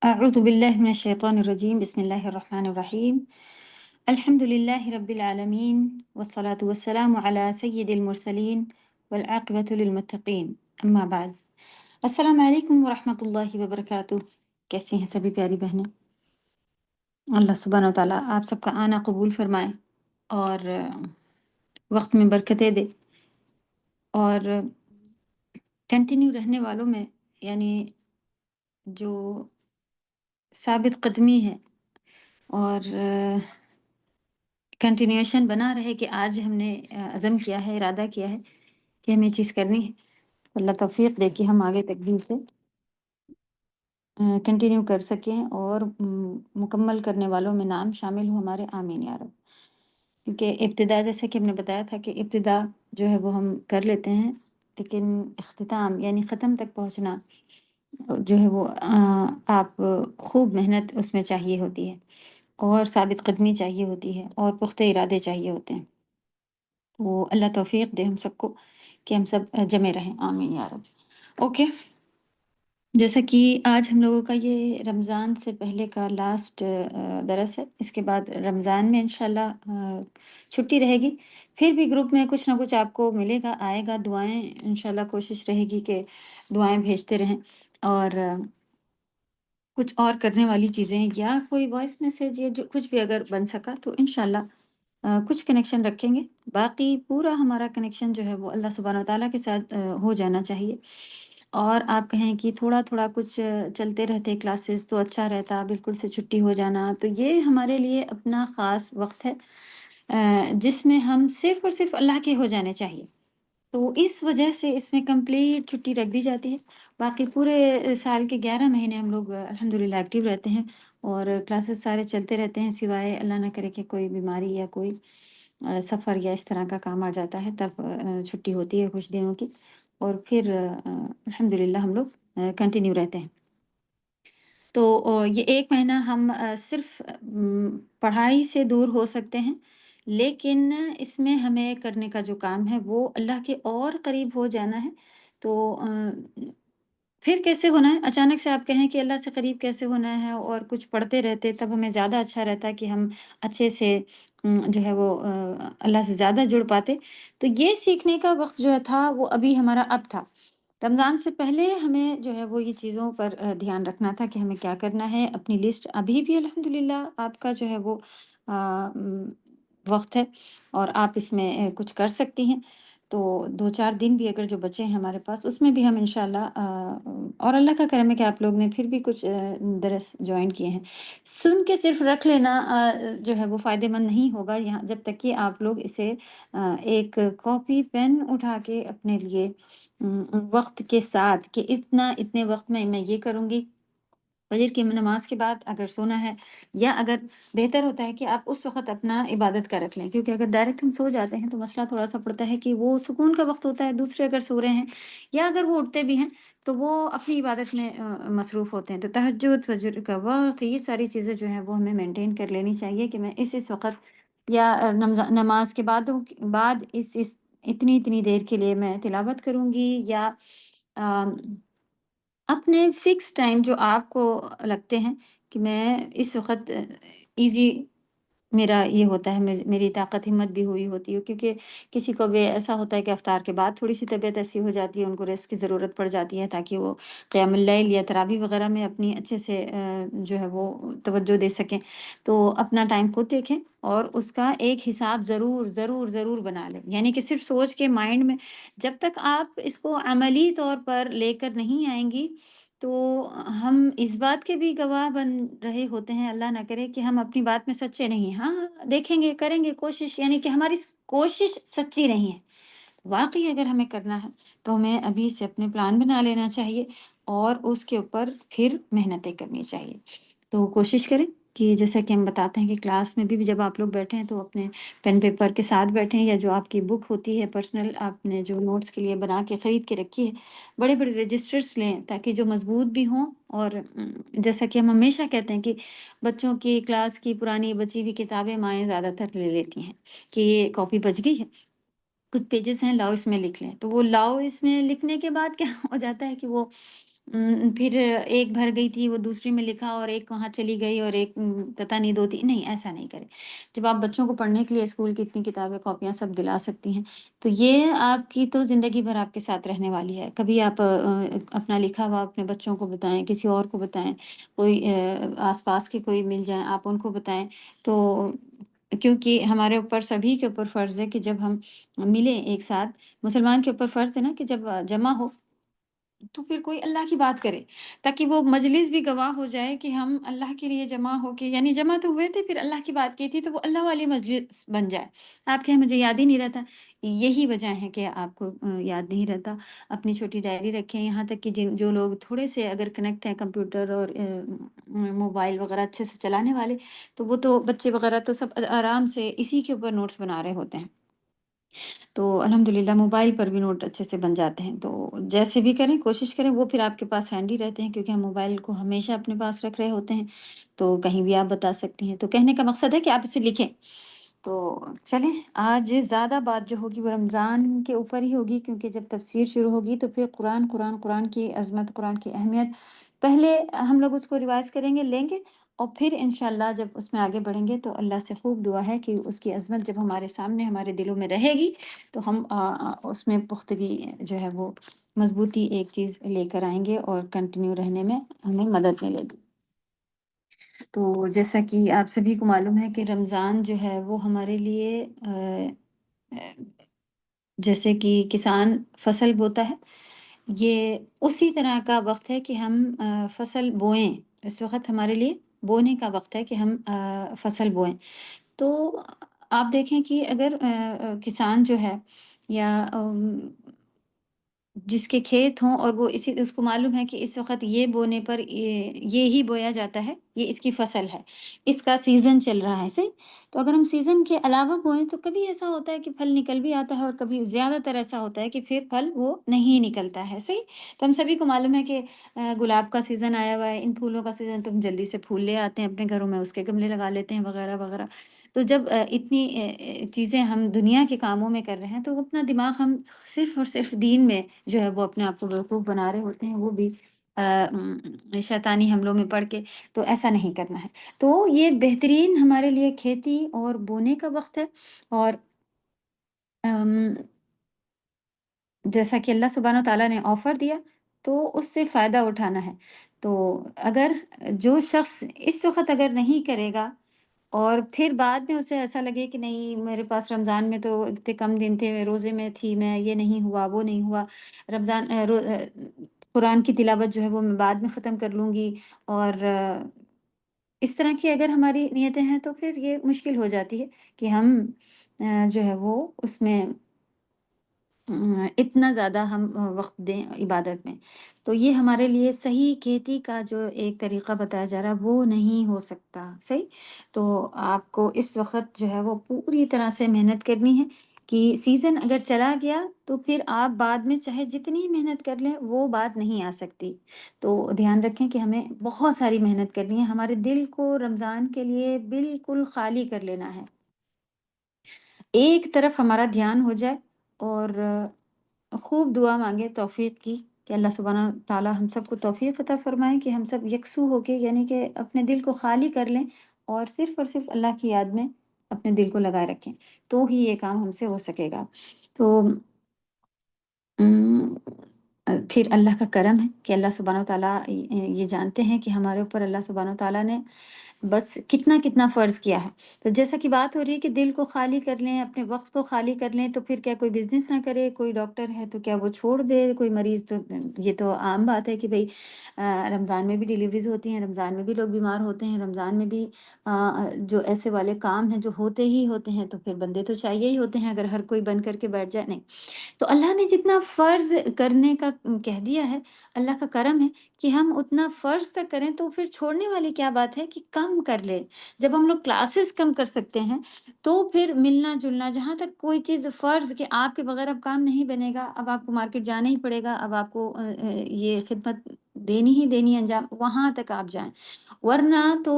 أعوذ بالله من الشيطان الرجيم بسم الله الرحمن الرحيم الحمد لله رب العالمين والصلاة والسلام على سيد المرسلين والعاقبة للمتقين أما بعد السلام عليكم ورحمة الله وبركاته कैसी हैं सभी प्यारी बहनें। अल्लाह सुब्हान व तआला आप सबका आना कबूल फरमाए और वक्त में बरकतें दे और कंटिन्यू रहने वालों में यानी जो साबित कदमी है और कंटिन्यूएशन बना रहे कि आज हमने अज़म किया है, इरादा किया है कि हमें ये चीज़ करनी है। अल्लाह तौफ़ीक़ दे कि हम आगे तक भी इसे कंटिन्यू कर सकें और मुकम्मल करने वालों में नाम शामिल हो हमारे, आमीन या रब। क्योंकि इब्तिदा जैसे कि हमने बताया था कि इब्तिदा जो है वो हम कर लेते हैं, लेकिन इख्तिताम यानी ख़त्म तक पहुँचना जो है वो आप खूब मेहनत उसमें चाहिए होती है और साबित कदमी चाहिए होती है और पुख्ते इरादे चाहिए होते हैं। तो अल्लाह तौफ़ीक़ दे हम सबको कि हम सब जमे रहें, आमीन या रब। ओके, जैसा कि आज हम लोगों का ये रमज़ान से पहले का लास्ट दरस है। इसके बाद रमज़ान में इंशाल्लाह छुट्टी रहेगी। फिर भी ग्रुप में कुछ ना कुछ आपको मिलेगा, आएगा। दुआएँ इंशाल्लाह कोशिश रहेगी कि दुआएँ भेजते रहें और कुछ और करने वाली चीज़ें या कोई वॉइस मैसेज या जो कुछ भी अगर बन सका तो इंशाल्लाह कुछ कनेक्शन रखेंगे। बाकी पूरा हमारा कनेक्शन जो है वो अल्लाह सुब्हान व तआला के साथ हो जाना चाहिए। और आप कहें कि थोड़ा-थोड़ा कुछ चलते रहते क्लासेस तो अच्छा रहता, बिल्कुल से छुट्टी हो जाना, तो ये हमारे लिए अपना ख़ास वक़्त है जिसमें हम सिर्फ़ और सिर्फ़ अल्लाह के हो जाने चाहिए। तो इस वजह से इसमें कंप्लीट छुट्टी रख दी जाती है। बाकी पूरे साल के 11 महीने हम लोग अल्हम्दुलिल्लाह एक्टिव रहते हैं और क्लासेस सारे चलते रहते हैं, सिवाय अल्लाह ना करे कि कोई बीमारी या कोई सफ़र या इस तरह का काम आ जाता है, तब छुट्टी होती है कुछ दिनों की और फिर अल्हम्दुलिल्लाह हम लोग कंटिन्यू रहते हैं। तो ये 1 महीना हम सिर्फ़ पढ़ाई से दूर हो सकते हैं, लेकिन इसमें हमें करने का जो काम है वो अल्लाह के और करीब हो जाना है। तो फिर कैसे होना है? अचानक से आप कहें कि अल्लाह से करीब कैसे होना है और कुछ पढ़ते रहते, तब हमें ज़्यादा अच्छा रहता कि हम अच्छे से जो है वो अल्लाह से ज़्यादा जुड़ पाते। तो ये सीखने का वक़्त जो था वो अभी हमारा अब था। रमज़ान से पहले हमें जो है वो ये चीज़ों पर ध्यान रखना था कि हमें क्या करना है। अपनी लिस्ट अभी भी अल्हम्दुलिल्लाह आपका जो है वो वक़्त है और आप इसमें कुछ कर सकती हैं। तो 2-4 दिन भी अगर जो बचे हैं हमारे पास, उसमें भी हम इंशाल्लाह और अल्लाह का करम है कि आप लोग ने फिर भी कुछ दरस जॉइन किए हैं। सुन के सिर्फ़ रख लेना जो है वो फ़ायदेमंद नहीं होगा यहाँ, जब तक कि आप लोग इसे एक कॉपी पेन उठा के अपने लिए वक़्त के साथ कि इतना इतने वक़्त में मैं ये करूँगी। फ़जर की नमाज़ के बाद अगर सोना है या अगर बेहतर होता है कि आप उस वक़्त अपना इबादत का रख लें, क्योंकि अगर डायरेक्ट हम सो जाते हैं तो मसला थोड़ा-सा पड़ता है कि वो सुकून का वक़्त होता है, दूसरे अगर सो रहे हैं या अगर वो उठते भी हैं, तो वो अपनी इबादत में मसरूफ़ होते हैं। तो तहज्जुद, फ़जर का वक़्त, ये सारी चीज़ें जो हैं वो हमें मेंटेन कर लेनी चाहिए कि मैं इस वक़्त या नमाज़ के बाद इस इतनी-इतनी देर के लिए मैं तिलावत करूँगी या अ अपने फिक्स टाइम जो आपको लगते हैं कि मैं इस वक़्त ईज़ी मेरा ये होता है, मेरी ताकत हिम्मत भी हुई होती है, क्योंकि किसी को भी ऐसा होता है कि इफ्तार के बाद थोड़ी-सी तबीयत ऐसी हो जाती है, उनको रेस्ट की ज़रूरत पड़ जाती है ताकि वो क़ियामुल लैल या तरावी वग़ैरह में अपनी अच्छे से जो है वो तवज्जो दे सकें। तो अपना टाइम खुद देखें और उसका एक हिसाब ज़रूर बना लें। यानी कि सिर्फ़ सोच के माइंड में जब तक आप इसको अमली तौर पर लेकर नहीं आएँगी, तो हम इस बात के भी गवाह बन रहे होते हैं, अल्लाह ना करे कि हम अपनी बात में सच्चे नहीं हैं। हाँ, देखेंगे, करेंगे कोशिश, यानी कि हमारी कोशिश सच्ची नहीं है। वाक़ई अगर हमें करना है, तो हमें अभी से अपने प्लान बना लेना चाहिए और उसके ऊपर फिर मेहनतें करनी चाहिए। तो कोशिश करें कि जैसा कि हम बताते हैं कि क्लास में भी जब आप लोग बैठें तो अपने पेन पेपर के साथ बैठें, या जो आपकी बुक होती है पर्सनल, आपने जो नोट्स के लिए बना के ख़रीद के रखी है, बड़े-बड़े रजिस्टर्स लें ताकि जो मज़बूत भी हों। और जैसा कि हम हमेशा कहते हैं कि बच्चों की क्लास की पुरानी बची हुई किताबें माएँ ज़्यादातर ले लेती हैं कि ये कॉपी बच गई है, कुछ पेजेस हैं, लाओ इसमें लिख लें। तो वो लाओ इसमें लिखने के बाद क्या हो जाता है कि वो फिर एक भर गई थी, वो दूसरी में लिखा और एक वहाँ चली गई और एक पता नहीं 2-3 नहीं, ऐसा नहीं करें। जब आप बच्चों को पढ़ने के लिए स्कूल की इतनी किताबें, कॉपियाँ सब दिला सकती हैं, तो ये आपकी तो ज़िंदगी भर आपके साथ रहने वाली है। कभी आप अपना लिखा हुआ अपने बच्चों को बताएँ, किसी और को बताएँ, कोई आस-पास के कोई मिल जाएँ, आप उनको बताएँ। तो क्योंकि हमारे ऊपर सभी के ऊपर फ़र्ज़ है कि जब हम मिलें एक साथ, मुसलमान के ऊपर फ़र्ज़ है ना कि जब जमा हो तो फिर कोई अल्लाह की बात करे, ताकि वो मजलिस भी गवाह हो जाए कि हम अल्लाह के लिए जमा होके, यानी जमा तो हुए थे, फिर अल्लाह की बात की थी, तो वो अल्लाह वाली मजलिस बन जाए। आप कहें मुझे याद ही नहीं रहता, यही वजह है कि आपको याद नहीं रहता। अपनी छोटी डायरी रखें, यहाँ तक कि जिन जो लोग थोड़े से अगर कनेक्ट हैं कंप्यूटर और मोबाइल वगैरह अच्छे से चलाने वाले, तो वो तो बच्चे वगैरह तो सब आराम से इसी के ऊपर नोट्स बना रहे होते हैं। तो अल्हम्दुलिल्लाह मोबाइल पर भी नोट अच्छे से बन जाते हैं। तो जैसे भी करें, कोशिश करें, वो फिर आपके पास हैंडी रहते हैं, क्योंकि हम मोबाइल को हमेशा अपने पास रख रहे होते हैं, तो कहीं भी आप बता सकती हैं। तो कहने का मकसद है कि आप इसे लिखें। तो चलें, आज ज़्यादा बात जो होगी वो रमज़ान के ऊपर ही होगी, क्योंकि जब तफ़सीर शुरू होगी तो फिर कुरान, कुरान, कुरान की अज़मत, कुरान की अहमियत, पहले हम लोग उसको रिवाइज़ करेंगे, लेंगे, और फिर इंशाअल्लाह जब उसमें आगे बढ़ेंगे तो अल्लाह से खूब दुआ है कि उसकी अज़मत जब हमारे सामने, हमारे दिलों में रहेगी, तो हम उसमें पुख्तगी जो है वो मज़बूती एक चीज़ लेकर आएँगे और कंटिन्यू रहने में हमें मदद मिलेगी। तो जैसा कि आप सभी को मालूम है कि रमज़ान जो है वो हमारे लिए अ, जैसे कि किसान फसल बोता है, ये उसी तरह का वक़्त है कि हम फसल बोएँ। इस वक़्त हमारे लिए बोने का वक़्त है कि हम फसल बोएँ। तो आप देखें कि अगर किसान जो है या जिसके खेत हों और वो इसी उसको मालूम है कि इस वक़्त ये बोने पर ये ही बोया जाता है, ये इसकी फ़सल है, इसका सीज़न चल रहा है, सही? तो अगर हम सीज़न के अलावा बोएँ तो कभी ऐसा होता है कि फल निकल भी आता है और कभी ज़्यादातर ऐसा होता है कि फिर फल वो नहीं निकलता है, सही? तो हम सभी को मालूम है कि गुलाब का सीज़न आया हुआ है, इन फूलों का सीज़न, तो हम जल्दी से फूल ले आते हैं अपने घरों में, उसके गमले लगा लेते हैं वग़ैरह-वग़ैरह। तो जब इतनी चीज़ें हम दुनिया के कामों में कर रहे हैं, तो अपना दिमाग हम सिर्फ़ और सिर्फ़ दीन में जो है वो अपने आप को बेवकूफ़ बना रहे होते हैं, वो भी शैतानी हमलों में पड़ के, तो ऐसा नहीं करना है। तो ये बेहतरीन हमारे लिए खेती और बोने का वक़्त है, और अम जैसा कि अल्लाह सुब्हानहू तआला ने ऑफ़र दिया, तो उससे फ़ायदा उठाना है। तो अगर जो शख़्स इस वक़्त अगर नहीं करेगा और फिर बाद में उसे ऐसा लगे कि नहीं, मेरे पास रमज़ान में तो इतने कम दिन थे, मैं रोज़े में थी, मैं ये नहीं हुआ, वो नहीं हुआ, कुरान की तिलावत जो है वो मैं बाद में ख़त्म कर लूँगी, और इस तरह की अगर हमारी नियतें हैं, तो फिर ये मुश्किल हो जाती है कि हम जो है वो उसमें इतना ज़्यादा हम वक़्त दें इबादत में। तो ये हमारे लिए सही खेती का जो एक तरीक़ा बताया जा रहा है, वो नहीं हो सकता, सही? तो आपको इस वक़्त जो है वो पूरी तरह से मेहनत करनी है कि सीज़न अगर चला गया, तो फिर आप बाद में चाहे जितनी मेहनत कर लें, वो बात नहीं आ सकती। तो ध्यान रखें कि हमें बहुत सारी मेहनत करनी है, हमारे दिल को रमज़ान के लिए बिल्कुल खाली कर लेना है। एक तरफ हमारा ध्यान हो जाए, और खूब दुआ माँगे तौफ़ीक की, कि अल्लाह सुब्हाना ताला हम सबको तौफ़ीक अता फ़रमाए कि हम सब यकसू होके, यानी कि अपने दिल को खाली कर लें और सिर्फ़ और सिर्फ़ अल्लाह की याद में अपने दिल को लगाए रखें, तो ही ये काम हमसे हो सकेगा। तो उम, फिर अल्लाह का करम है कि अल्लाह सुब्हाना ताला ये जानते हैं कि हमारे ऊपर अल्लाह सुब्हाना ताला ने बस कितना-कितना फ़र्ज़ किया है। तो जैसा कि बात हो रही है कि दिल को खाली कर लें, अपने वक़्त को खाली कर लें, तो फिर क्या कोई बिज़नेस ना करे, कोई डॉक्टर है तो क्या वो छोड़ दे, कोई मरीज़ तो ये तो आम बात है कि भई रमज़ान में भी डिलीवरीज़ होती हैं, रमज़ान में भी लोग बीमार होते हैं, रमज़ान में भी जो ऐसे वाले काम हैं जो होते ही होते हैं, तो फिर बंदे तो चाहिए ही होते हैं, अगर हर कोई बंद करके बैठ जाए, नहीं। तो अल्लाह ने जितना फ़र्ज़ करने का कह दिया है, अल्लाह का करम है कि हम उतना फ़र्ज़ तक करें, तो फिर छोड़ने वाली क्या बात है कि कम कर लें। जब हम लोग क्लासेस कम कर सकते हैं, तो फिर मिलना-जुलना, जहाँ तक कोई चीज़ फ़र्ज़ कि आपके बगैर अब काम नहीं बनेगा, अब आपको मार्केट जाना ही पड़ेगा, अब आपको ये खिदमत देनी ही देनी है अंजाम, वहाँ तक आप जाएँ। वरना तो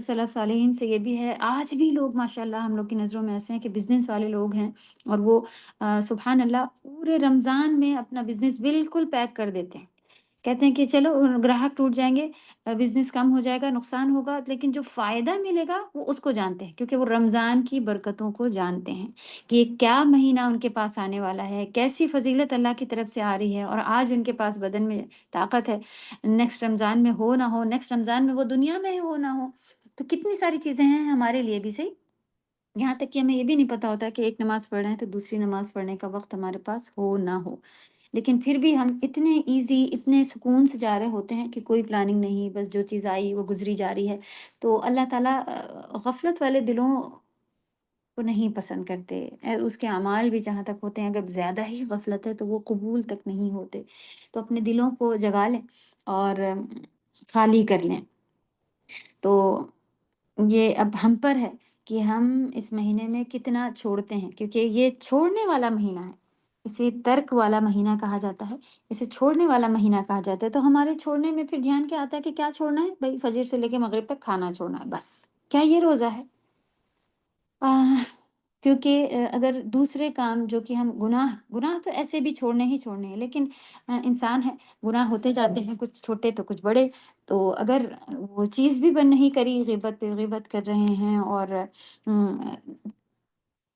सलफ़ सालेहीन से ये भी है, आज भी लोग माशाअल्लाह हम लोग की नज़रों में ऐसे हैं कि बिज़नेस वाले लोग हैं, और वो सुबहान अल्लाह पूरे रमज़ान में अपना बिज़नेस बिल्कुल पैक कर देते हैं। कहते हैं कि चलो ग्राहक टूट जाएँगे, बिज़नेस कम हो जाएगा, नुकसान होगा, लेकिन जो फ़ायदा मिलेगा वो उसको जानते हैं, क्योंकि वो रमज़ान की बरकतों को जानते हैं कि ये क्या महीना उनके पास आने वाला है, कैसी फ़ज़ीलत अल्लाह की तरफ से आ रही है, और आज उनके पास बदन में ताकत है। नेक्स्ट रमज़ान में हो ना हो, नेक्स्ट रमज़ान में वो दुनिया में हो ना हो, तो कितनी सारी चीज़ें हैं हमारे लिए भी सही। यहाँ तक कि हमें ये भी नहीं पता होता कि एक नमाज़ पढ़ रहे हैं तो दूसरी नमाज़ पढ़ने का वक़्त हमारे पास हो ना हो। लेकिन फिर भी हम इतने ईज़ी, इतने सुकून से जा रहे होते हैं कि कोई प्लानिंग नहीं, बस जो चीज़ आई वो गुज़री जा रही है। तो अल्लाह ताला गफ़लत वाले दिलों को नहीं पसंद करते। उसके अमाल भी जहाँ तक होते हैं, अगर ज़्यादा ही गफ़लत है तो वो कबूल तक नहीं होते। तो अपने दिलों को जगा लें और खाली कर लें। तो ये अब हम पर है कि हम इस महीने में कितना छोड़ते हैं, क्योंकि ये छोड़ने वाला महीना है। इसे तर्क वाला महीना कहा जाता है, इसे छोड़ने वाला महीना कहा जाता है। तो हमारे छोड़ने में फिर ध्यान क्या आता है कि क्या छोड़ना है? भई फ़जर से लेके मग़रिब तक खाना छोड़ना है, बस। क्या ये रोज़ा है? आह, क्योंकि अगर दूसरे काम जो कि हम गुनाह गुनाह तो ऐसे भी छोड़ने ही छोड़ने हैं, लेकिन इंसान है, गुनाह होते जाते हैं, कुछ छोटे तो कुछ बड़े। तो अगर वो चीज़ भी बंद नहीं करी, ग़ीबत पे ग़ीबत कर रहे हैं और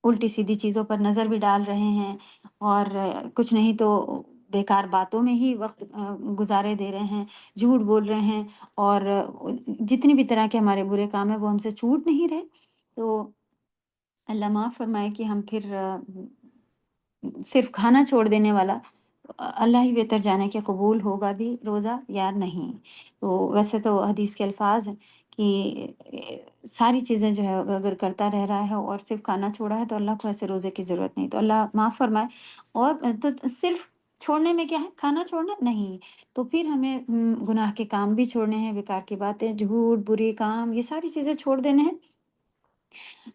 उल्टी-सीधी चीज़ों पर नज़र भी डाल रहे हैं, और कुछ नहीं तो बेकार बातों में ही वक़्त गुज़ारे दे रहे हैं, झूठ बोल रहे हैं, और जितनी भी तरह के हमारे बुरे काम हैं वो हमसे छूट नहीं रहे। तो अल्लाह माफ़ फ़रमाए कि हम फिर सिर्फ़ खाना छोड़ देने वाला, अल्लाह ही बेहतर जाने कि कबूल होगा भी रोज़ा या नहीं। तो वैसे तो हदीस के अल्फ़ाज़ हैं कि सारी चीज़ें जो है अगर करता रह रहा है और सिर्फ़ खाना छोड़ा है तो अल्लाह को ऐसे रोज़े की ज़रूरत नहीं। तो अल्लाह माफ़ फ़रमाए। और तो सिर्फ़ छोड़ने में क्या है? खाना छोड़ना? नहीं। तो फिर हमें गुनाह के काम भी छोड़ने हैं, बेकार की बातें, झूठ, बुरे काम, ये सारी चीज़ें छोड़ देने हैं।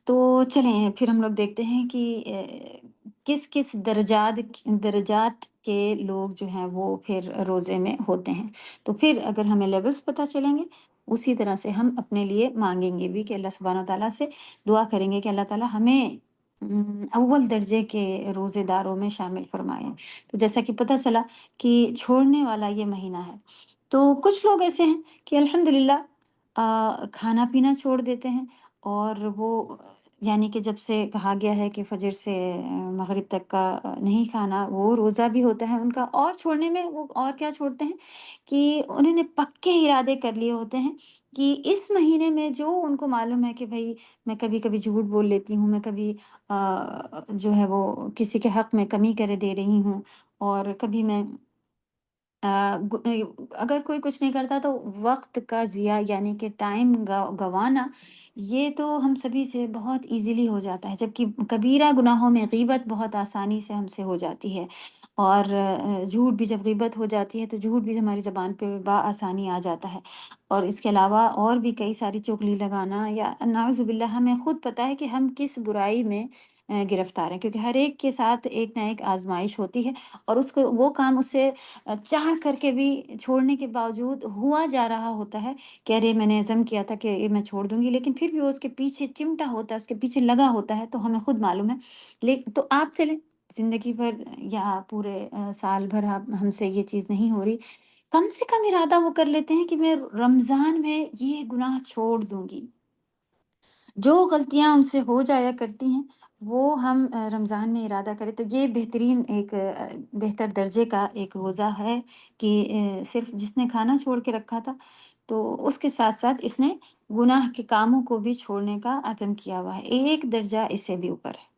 तो चलें फिर हम लोग देखते हैं कि किस-किस दर्जात के लोग जो हैं वो फिर रोज़े में होते हैं। तो फिर अगर हमें लेवल्स पता चलेंगे, उसी तरह से हम अपने लिए माँगेंगे भी कि अल्लाह सुब्हानह व तआला से दुआ करेंगे कि अल्लाह ताला हमें अव्वल दर्जे के रोज़ेदारों में शामिल फ़रमाएँ। तो जैसा कि पता चला कि छोड़ने वाला ये महीना है। तो कुछ लोग ऐसे हैं कि अल्हम्दुलिल्लाह खाना-पीना छोड़ देते हैं, और वो यानी कि जब से कहा गया है कि फ़जर से मग़रिब तक का नहीं खाना, वो रोज़ा भी होता है उनका। और छोड़ने में वो और क्या छोड़ते हैं कि उन्होंने पक्के इरादे कर लिए होते हैं कि इस महीने में जो उनको मालूम है कि भई मैं कभी-कभी झूठ बोल लेती हूँ, मैं कभी जो है वो किसी के हक़ में कमी कर दे रही हूँ, और कभी मैं अगर कोई कुछ नहीं करता तो वक़्त का ज़िया यानी कि टाइम गँवाना, ये तो हम सभी से बहुत ईज़िली हो जाता है, जबकि कबीरा गुनाहों में ग़ीबत बहुत आसानी से हमसे हो जाती है। और झूठ भी, जब ग़ीबत हो जाती है तो झूठ भी हमारी ज़बान पे बआसानी आ जाता है। और इसके अलावा और भी कई सारी चुगली लगाना, या नाउज़ुबिल्लाह, हमें खुद पता है कि हम किस बुराई में गिरफ़्तार हैं, क्योंकि हर एक के साथ एक ना एक आज़माइश होती है, और उसको वो काम उससे चाह करके भी छोड़ने के बावजूद हुआ जा रहा होता है कि अरे मैंने अज़म किया था कि ये मैं छोड़ दूँगी, लेकिन फिर भी वो उसके पीछे चिमटा होता है, उसके पीछे लगा होता है, तो हमें खुद मालूम है। तो आप चलें, ज़िंदगी भर या पूरे साल भर आप हमसे ये चीज़ नहीं हो रही, कम से कम इरादा वो कर लेते हैं कि मैं रमज़ान में ये गुनाह छोड़ दूँगी। जो गलतियाँ उनसे हो जाया करती हैं, वो हम रमज़ान में इरादा करें, तो ये बेहतरीन एक बेहतर दर्जे का एक रोज़ा है कि सिर्फ़ जिसने खाना छोड़ के रखा था, तो उसके साथ-साथ इसने गुनाह के कामों को भी छोड़ने का अज़्म किया हुआ है। एक दर्जा इससे भी ऊपर है।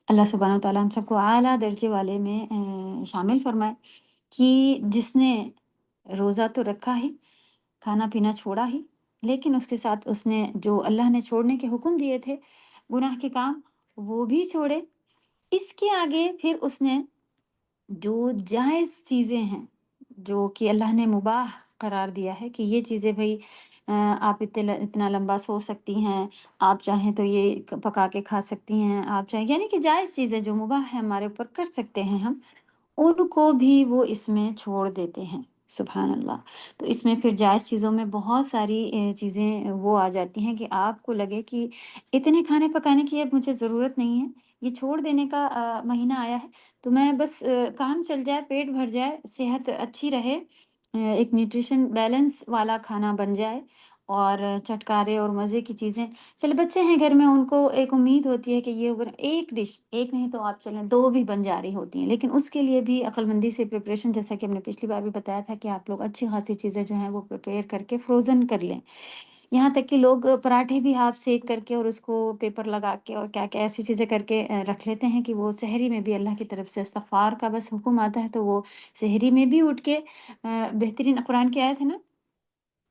अल्लाह सुब्हानहू व तआला हम सबको आला दर्जे वाले में शामिल फ़रमाए कि जिसने रोज़ा तो रखा ही, खाना-पीना छोड़ा ही, लेकिन उसके साथ उसने जो अल्लाह ने छोड़ने के हुक्म दिए थे, गुनाह के काम, वो भी छोड़े। इसके आगे फिर उसने जो जायज़ चीज़ें हैं, जो कि अल्लाह ने मुबाह करार दिया है कि ये चीज़ें भई आप इतना लंबा सो सकती हैं, आप चाहें तो ये पका के खा सकती हैं, आप चाहें, यानी कि जायज़ चीज़ें जो मुबाह है हमारे ऊपर, कर सकते हैं हम। उनको भी वो इसमें छोड़ देते हैं, सुभान अल्लाह। तो इसमें फिर जायज़ चीज़ों में बहुत सारी चीज़ें वो आ जाती हैं कि आपको लगे कि इतने खाने पकाने की अब मुझे ज़रूरत नहीं है, ये छोड़ देने का महीना आया है, तो मैं बस काम चल जाए, पेट भर जाए, सेहत अच्छी रहे, एक न्यूट्रिशन बैलेंस वाला खाना बन जाए और चटकारे और मज़े की चीज़ें। चलो बच्चे हैं घर में, उनको एक उम्मीद होती है कि ये अगर एक डिश, 1 नहीं तो आप चलें 2 भी बन जा रही होती हैं। लेकिन उसके लिए भी अक्लमंदी से प्रिपरेशन, जैसा कि हमने पिछली बार भी बताया था कि आप लोग अच्छी खासी चीज़ें जो हैं वो प्रिपेयर करके फ्रोज़न कर लें। यहाँ तक कि लोग पराठे भी हाफ़ सेक करके और उसको पेपर लगा के और क्या-क्या ऐसी चीज़ें करके रख लेते हैं कि वो सहरी में भी अल्लाह की तरफ से इस्तिग़फ़ार का बस हुक्म आता है तो वो सहरी में भी उठ के बेहतरीन कुरान की आयत है ना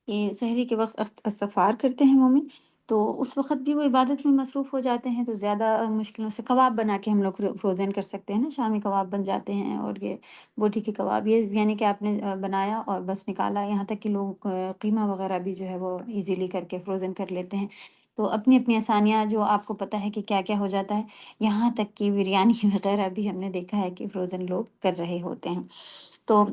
कि सहरी के वक़्त इस्तिग़फ़ार करते हैं मोमिन, तो उस वक़्त भी वो इबादत में मसरूफ़ हो जाते हैं, तो ज़्यादा मुश्किलों से कबाब बना के हम लोग फ्रोज़न कर सकते हैं ना, शामी कबाब बन जाते हैं और ये बोटी के कबाब, ये यानी कि आपने बनाया और बस निकाला। यहाँ तक कि लोग कीमा वग़ैरह भी जो है वो ईज़िली करके फ्रोज़न कर लेते हैं। तो अपनी-अपनी आसानियाँ जो आपको पता है कि क्या-क्या हो जाता है, यहाँ तक कि बिरयानी वग़ैरह भी हमने देखा है कि फ्रोज़न लोग कर रहे होते हैं। तो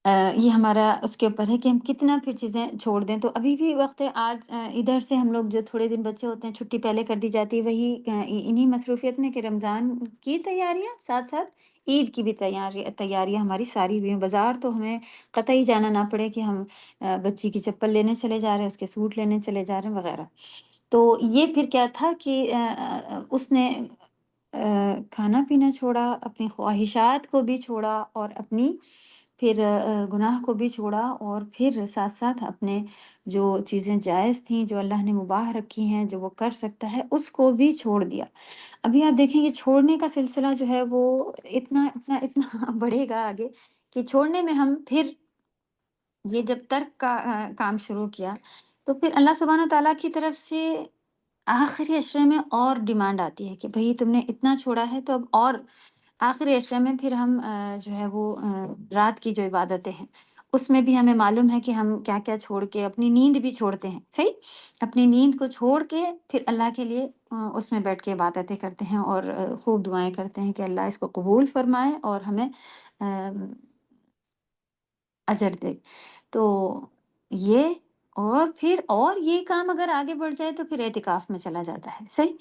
अ, ये हमारा उसके ऊपर है कि हम कितना फिर चीज़ें छोड़ दें। तो अभी भी वक़्त है, आज इधर से हम लोग जो थोड़े दिन बचे होते हैं, छुट्टी पहले कर दी जाती है, वही इन्हीं मसरूफ़ियत में कि रमज़ान की तैयारियाँ, साथ-साथ ईद की भी तैयारियाँ हमारी सारी हुई हैं। बाज़ार तो हमें कतई जाना ना पड़े कि हम बच्ची की चप्पल लेने चले जा रहे हैं, उसके सूट लेने चले जा रहे हैं वग़ैरह। तो ये फिर क्या था कि उसने खाना-पीना छोड़ा, अपनी ख़्वाहिशात को भी छोड़ा और अपनी फिर गुनाह को भी छोड़ा और फिर साथ-साथ अपने जो चीज़ें जायज़ थीं, जो अल्लाह ने मुबाह रखी हैं, जो वो कर सकता है, उसको भी छोड़ दिया। अभी आप देखेंगे छोड़ने का सिलसिला जो है वो इतना, इतना, इतना बढ़ेगा आगे कि छोड़ने में हम फिर ये जब तर्क का काम शुरू किया, तो फिर अल्लाह सुब्हान व तआला की तरफ से आखिरी अशरे में और डिमांड आती है कि भई तुमने इतना छोड़ा है तो अब और आखिरी अशरे में फिर हम जो है वो रात की जो इबादतें हैं, उसमें भी हमें मालूम है कि हम क्या-क्या छोड़ के अपनी नींद भी छोड़ते हैं, सही? अपनी नींद को छोड़ के फिर अल्लाह के लिए उसमें बैठ के इबादतें करते हैं और खूब दुआएँ करते हैं कि अल्लाह इसको कबूल फ़रमाए और हमें अ अजर दे। तो ये और ये काम अगर आगे बढ़ जाए तो फिर एतिकाफ़ में चला जाता है, सही?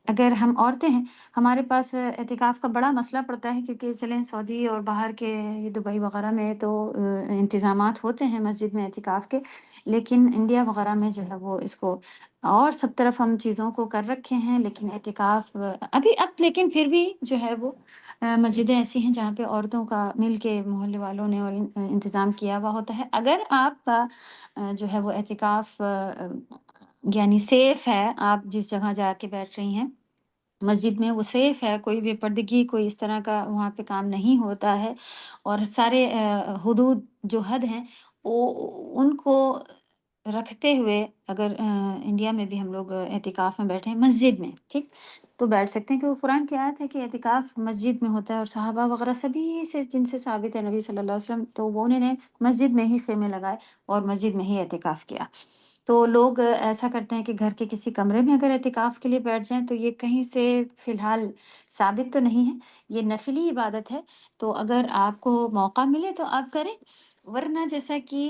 अगर हम औरतें हैं, हमारे पास एतिकाफ़ का बड़ा मसला पड़ता है क्योंकि चलें सऊदी और बाहर के ये दुबई वग़ैरह में तो इंतज़ामात होते हैं मस्जिद में एतिकाफ़ के, लेकिन इंडिया वग़ैरह में जो है वो इसको और सब तरफ हम चीज़ों को कर रखे हैं, लेकिन एतिकाफ़ अभी अब लेकिन फिर भी जो है वो मस्जिदें ऐसी हैं जहाँ पे औरतों का मिल के मोहल्ले वालों ने और इंतज़ाम किया हुआ होता है। अगर आपका जो है वो एतिकाफ़ यानी सेफ़ है, आप जिस जगह जाके बैठ रही हैं मस्जिद में वो सेफ है, कोई बेपर्दगी, कोई इस तरह का वहाँ पे काम नहीं होता है और सारे हुदूद जो हद हैं, वो उनको रखते हुए अगर इंडिया में भी हम लोग एतिकाफ़ में बैठे हैं मस्जिद में, ठीक? तो बैठ सकते हैं क्योंकि कुरान की आयत है कि एतिकाफ़ मस्जिद में होता है और सहाबा वग़ैरह सभी से जिनसे साबित है नबी सल्लल्लाहु अलैहि वसल्लम, तो वो उन्होंने मस्जिद में ही ख़ेमे लगाए और मस्जिद में ही एतिकाफ़ किया। तो लोग ऐसा करते हैं कि घर के किसी कमरे में अगर एतिकाफ़ के लिए बैठ जाएँ तो ये कहीं से फ़िलहाल साबित तो नहीं है, ये नफ़िली इबादत है, तो अगर आपको मौका मिले तो आप करें। वरना जैसा कि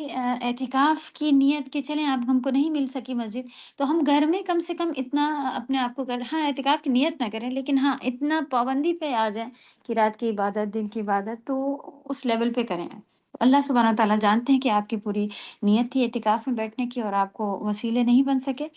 एतिकाफ़ की नियत कि चलें अब हमको नहीं मिल सकी मस्जिद, तो हम घर में कम से कम इतना अपने आप को कर हाँ, एतिकाफ़ की नियत ना करें लेकिन हाँ, इतना पाबंदी पे आ जाएँ कि रात की इबादत, दिन की इबादत तो उस लेवल पे करें। अल्लाह सुब्हान व तआला जानते हैं कि आपकी पूरी नियत थी एतिकाफ़ में बैठने की और आपको वसीले नहीं बन सके,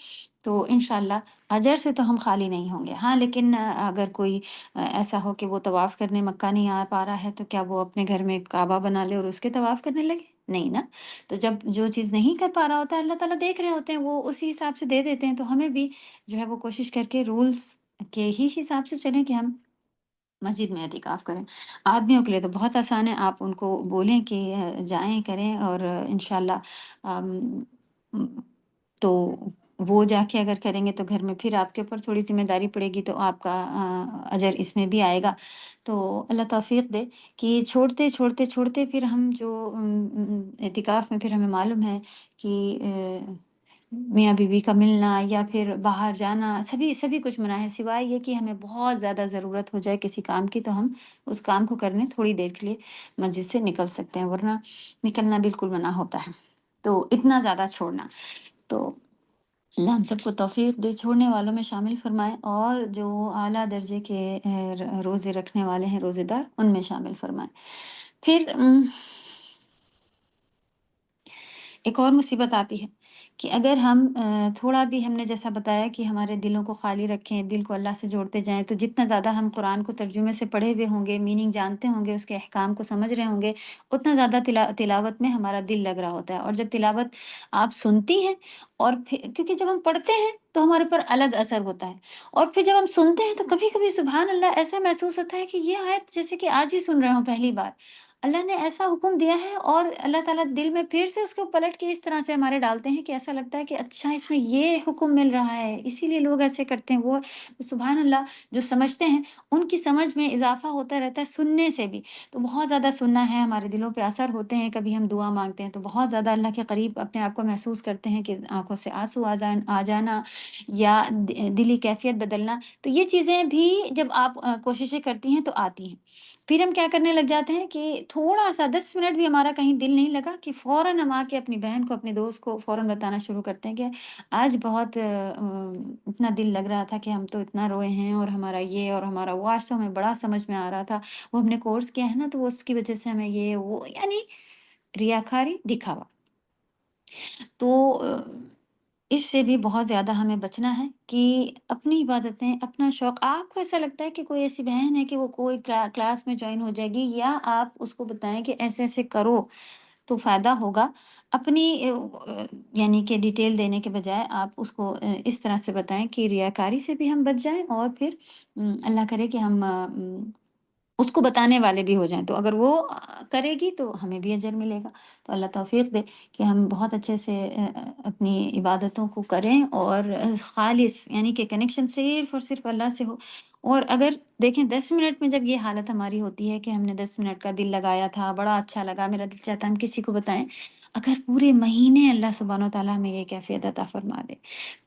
तो इंशाअल्लाह अजर से तो हम खाली नहीं होंगे। हाँ, लेकिन अगर कोई ऐसा हो कि वो तवाफ़ करने मक्का नहीं आ पा रहा है, तो क्या वो अपने घर में काबा बना ले और उसके तवाफ़ करने लगे? नहीं ना। तो जब जो चीज़ नहीं कर पा रहा होता है, अल्लाह ताला देख रहे होते हैं, वो उसी हिसाब से दे देते हैं। तो हमें भी जो है वो कोशिश करके रूल्स के ही हिसाब से चलें कि हम मस्जिद में एतिकाफ़ करें। आदमियों के लिए तो बहुत आसान है, आप उनको बोलें कि जाएँ, करें और इंशाअल्लाह अम, उम, तो वो जाके अगर करेंगे तो घर में फिर आपके ऊपर थोड़ी ज़िम्मेदारी पड़ेगी तो आपका अजर इसमें भी आएगा। तो अल्लाह तौफ़ीक़ दे कि छोड़ते, छोड़ते, छोड़ते फिर हम जो एतिकाफ़ में फिर हमें मालूम है कि मियाँ-बीवी का मिलना या फिर बाहर जाना, सभी सभी कुछ मना है, सिवाय ये कि हमें बहुत ज़्यादा ज़रूरत हो जाए किसी काम की, तो हम उस काम को करने थोड़ी देर के लिए मस्जिद से निकल सकते हैं, वरना निकलना बिल्कुल मना होता है। तो इतना ज़्यादा छोड़ना, तो अल्लाह हम सबको तौफ़ीक़ दे, छोड़ने वालों में शामिल फ़रमाए और जो आला दर्जे के रोज़े रखने वाले हैं, रोज़ेदार, उनमें शामिल फ़रमाए। फिर एक اور मुसीबत आती है कि अगर हम थोड़ा भी हमने जैसा बताया कि हमारे दिलों को खाली रखें, दिल को अल्लाह से जोड़ते जाएँ, तो जितना ज़्यादा हम कुरान को तर्जुमे से पढ़े हुए होंगे, मीनिंग जानते होंगे, उसके अहकाम को समझ रहे होंगे, उतना ज़्यादा तिलावत में हमारा दिल लग रहा होता है। और जब तिलावत आप सुनती हैं और फिर क्योंकि जब हम पढ़ते हैं तो हमारे ऊपर अलग असर होता है, और फिर जब हम सुनते हैं तो कभी-कभी सुभान अल्लाह ऐसा महसूस होता है कि ये आयत जैसे कि आज ही सुन रहे हों पहली बार। अल्लाह ने ऐसा हुक्म दिया है और अल्लाह ताला दिल में फिर से उसको पलट के इस तरह से हमारे डालते हैं कि ऐसा लगता है कि अच्छा इसमें ये हुक्म मिल रहा है, इसीलिए लोग ऐसे करते हैं। वो सुभान अल्लाह जो समझते हैं, उनकी समझ में इज़ाफ़ा होता रहता है सुनने से भी। तो बहुत ज़्यादा सुनना है, हमारे दिलों पे असर होते हैं, कभी हम दुआ माँगते हैं तो बहुत ज़्यादा अल्लाह के करीब अपने आप को महसूस करते हैं कि आँखों से आँसू आ जाना या दिली कैफ़ियत बदलना। तो ये चीज़ें भी जब आप कोशिशें करती हैं तो आती हैं। फिर हम क्या करने लग जाते हैं कि थोड़ा-सा 10 मिनट भी हमारा कहीं दिल नहीं लगा कि फ़ौरन हम आके अपनी बहन को, अपने दोस्त को फ़ौरन बताना शुरू करते हैं कि आज बहुत इतना दिल लग रहा था कि हम तो इतना रोए हैं और हमारा ये और हमारा वो, आज तो हमें बड़ा समझ में आ रहा था। वो हमने कोर्स किया है ना तो वो उसकी वज़ह से हमें ये वो यानी रियाकारी, दिखावा। तो इससे भी बहुत ज़्यादा हमें बचना है कि अपनी इबादतें, अपना शौक, आपको ऐसा लगता है कि कोई ऐसी बहन है कि वो कोई क्लास में जॉइन हो जाएगी, या आप उसको बताएँ कि ऐसे-ऐसे करो तो फ़ायदा होगा। अपनी यानी कि डिटेल देने के बजाय आप उसको इस तरह से बताएँ कि रियाकारी से भी हम बच जाएँ और फिर अल्लाह करे कि हम उसको बताने वाले भी हो जाएँ, तो अगर वो करेगी तो हमें भी अजर मिलेगा। तो अल्लाह तौफ़ीक़ दे कि हम बहुत अच्छे से अपनी इबादतों को करें और ख़ालिस यानी कि कनेक्शन सिर्फ़ और सिर्फ़ अल्लाह से हो। और अगर देखें 10 मिनट में जब ये हालत हमारी होती है कि हमने 10 मिनट का दिल लगाया था, बड़ा अच्छा लगा, मेरा दिल चाहता है हम किसी को बताएँ। अगर पूरे महीने अल्लाह सुब्हानो तआला हमें ये कैफ़ियत अता फ़रमा दे,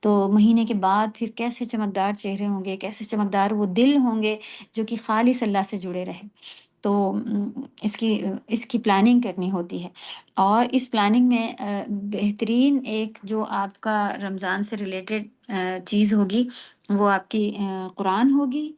तो महीने के बाद फिर कैसे चमकदार चेहरे होंगे, कैसे चमकदार वो दिल होंगे जो कि खालिस अल्लाह से जुड़े रहें। तो इसकी प्लानिंग करनी होती है और इस प्लानिंग में बेहतरीन एक जो आपका रमज़ान से रिलेटेड चीज़ होगी, वो आपकी कुरान होगी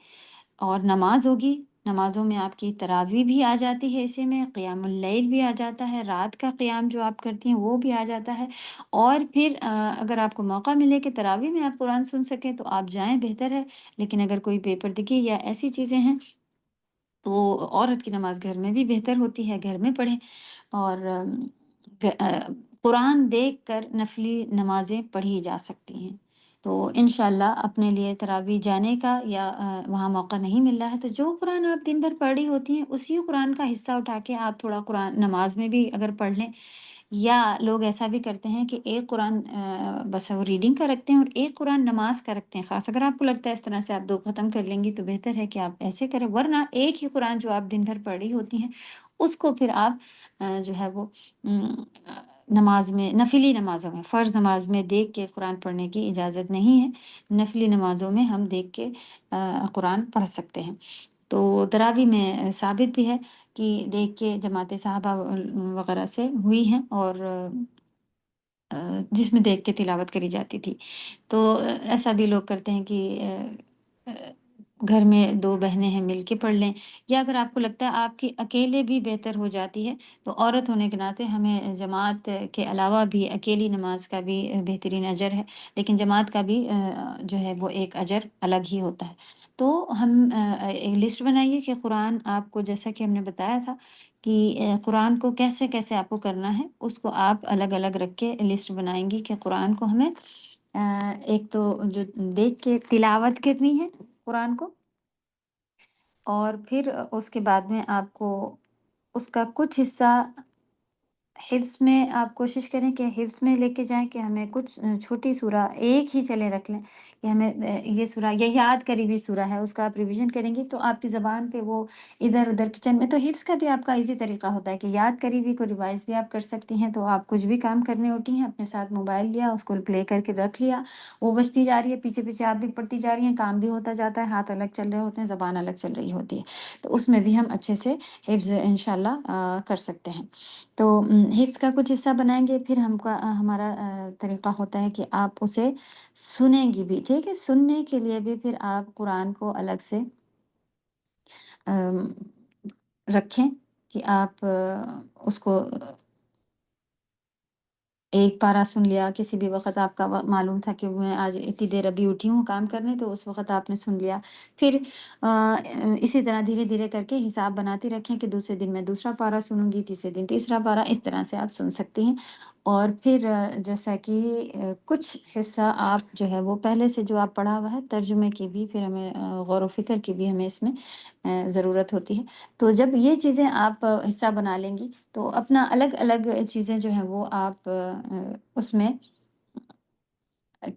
और नमाज़ होगी। नमाज़ों में आपकी तरावी भी आ जाती है, इसी में क़ियामुल लैल भी आ जाता है, रात का क़ियाम जो आप करती हैं वो भी आ जाता है। और फिर अगर आपको मौका मिले कि तरावी में आप कुरान सुन सकें तो आप जाएँ, बेहतर है। लेकिन अगर कोई बेपर्दगी या ऐसी चीज़ें हैं तो औरत की नमाज़ घर में भी बेहतर होती है, घर में पढ़ें। और कुरान देखकर नफ़ली नमाज़ें पढ़ी जा सकती हैं। तो इंशाअल्लाह अपने लिए तरावी जाने का या वहाँ मौका नहीं मिल रहा है, तो जो कुरान आप दिन भर पढ़ी होती हैं, उसी कुरान का हिस्सा उठा के आप थोड़ा कुरान नमाज़ में भी अगर पढ़ लें, या लोग ऐसा भी करते हैं कि एक कुरान बस वो रीडिंग का रखते हैं और एक कुरान नमाज़ का रखते हैं ख़ास। अगर आपको लगता है इस तरह से आप 2 ख़त्म कर लेंगी तो बेहतर है कि आप ऐसे करें, वरना एक ही कुरान जो आप दिन भर पढ़ी होती हैं, उसको फिर आप जो है वो नमाज़ में, नफ़िली नमाज़ों में, फ़र्ज़ नमाज़ में देख के कुरान पढ़ने की इजाज़त नहीं है। नफ़िली नमाज़ों में हम देख के कुरान पढ़ सकते हैं। तो तरावी में साबित भी है कि देख के जमात साहबा वग़ैरह से हुई हैं और जिसमें देख के तिलावत करी जाती थी। तो ऐसा भी लोग करते हैं कि घर में 2 बहनें हैं मिल के पढ़ लें, या अगर आपको लगता है आपकी अकेले भी बेहतर हो जाती है, तो औरत होने के नाते हमें जमात के अलावा भी अकेली नमाज का भी बेहतरीन अजर है, लेकिन जमात का भी जो है वो एक अजर अलग ही होता है। तो हम एक लिस्ट बनाइए कि कुरान आपको, जैसा कि हमने बताया था कि कुरान को कैसे-कैसे आपको करना है, उसको आप अलग-अलग रख के लिस्ट बनाएँगी कि कुरान को हमें एक तो जो देख के तिलावत करनी है कुरान को, और फिर उसके बाद में आपको उसका कुछ हिस्सा हिफ्ज़ में आप कोशिश करें कि हिफ्ज़ में लेके जाएँ, कि हमें कुछ छोटी सूरा एक ही चले रख लें कि हमें ये सूरा या याद करी हुई सूरा है, उसका आप रिवीज़न करेंगी तो आपकी ज़बान पे वो इधर-उधर किचन में, तो हिफ्ज़ का भी आपका ईज़ी तरीका होता है कि याद करी हुई को रिवाइज़ भी आप कर सकती हैं। तो आप कुछ भी काम करने होती हैं, अपने साथ मोबाइल लिया, उसको प्ले करके रख लिया, वो बजती जा रही है, पीछे-पीछे आप भी पढ़ती जा रही हैं, काम भी होता जाता है, हाथ अलग चल रहे होते हैं, ज़बान अलग चल रही होती है। तो उसमें भी हम अच्छे से हिफ्ज़ इंशाअल्लाह कर सकते हैं। तो हिफ्स का कुछ हिस्सा बनाएँगे, फिर हमारा तरीका होता है कि आप उसे सुनेंगी भी, ठीक है? सुनने के लिए भी फिर आप कुरान को अलग से अम, रखें कि आप उसको ایک پارا سن لیا، کسی بھی وقت آپ کا معلوم تھا کہ میں آج اتنی دیر ابھی اٹھی ہوں کام کرنے، تو اس وقت آپ نے سن لیا۔ پھر اسی طرح دھیرے دھیرے کر کے حساب بناتے رکھیں کہ دوسرے دن میں دوسرا پارا سنوں گی، تیسرے دن تیسرا پارا، اس طرح سے آپ سن سکتی ہیں۔ اور پھر جیسا کہ کچھ حصہ آپ جو ہے وہ پہلے سے جو آپ پڑھا ہوا ہے ترجمے کی بھی پھر ہمیں غور و فکر کی بھی ہمیں اس میں ضرورت ہوتی ہے۔ تو جب یہ چیزیں آپ حصہ بنا لیں گی تو اپنا الگ الگ چیزیں جو ہیں وہ آپ اس میں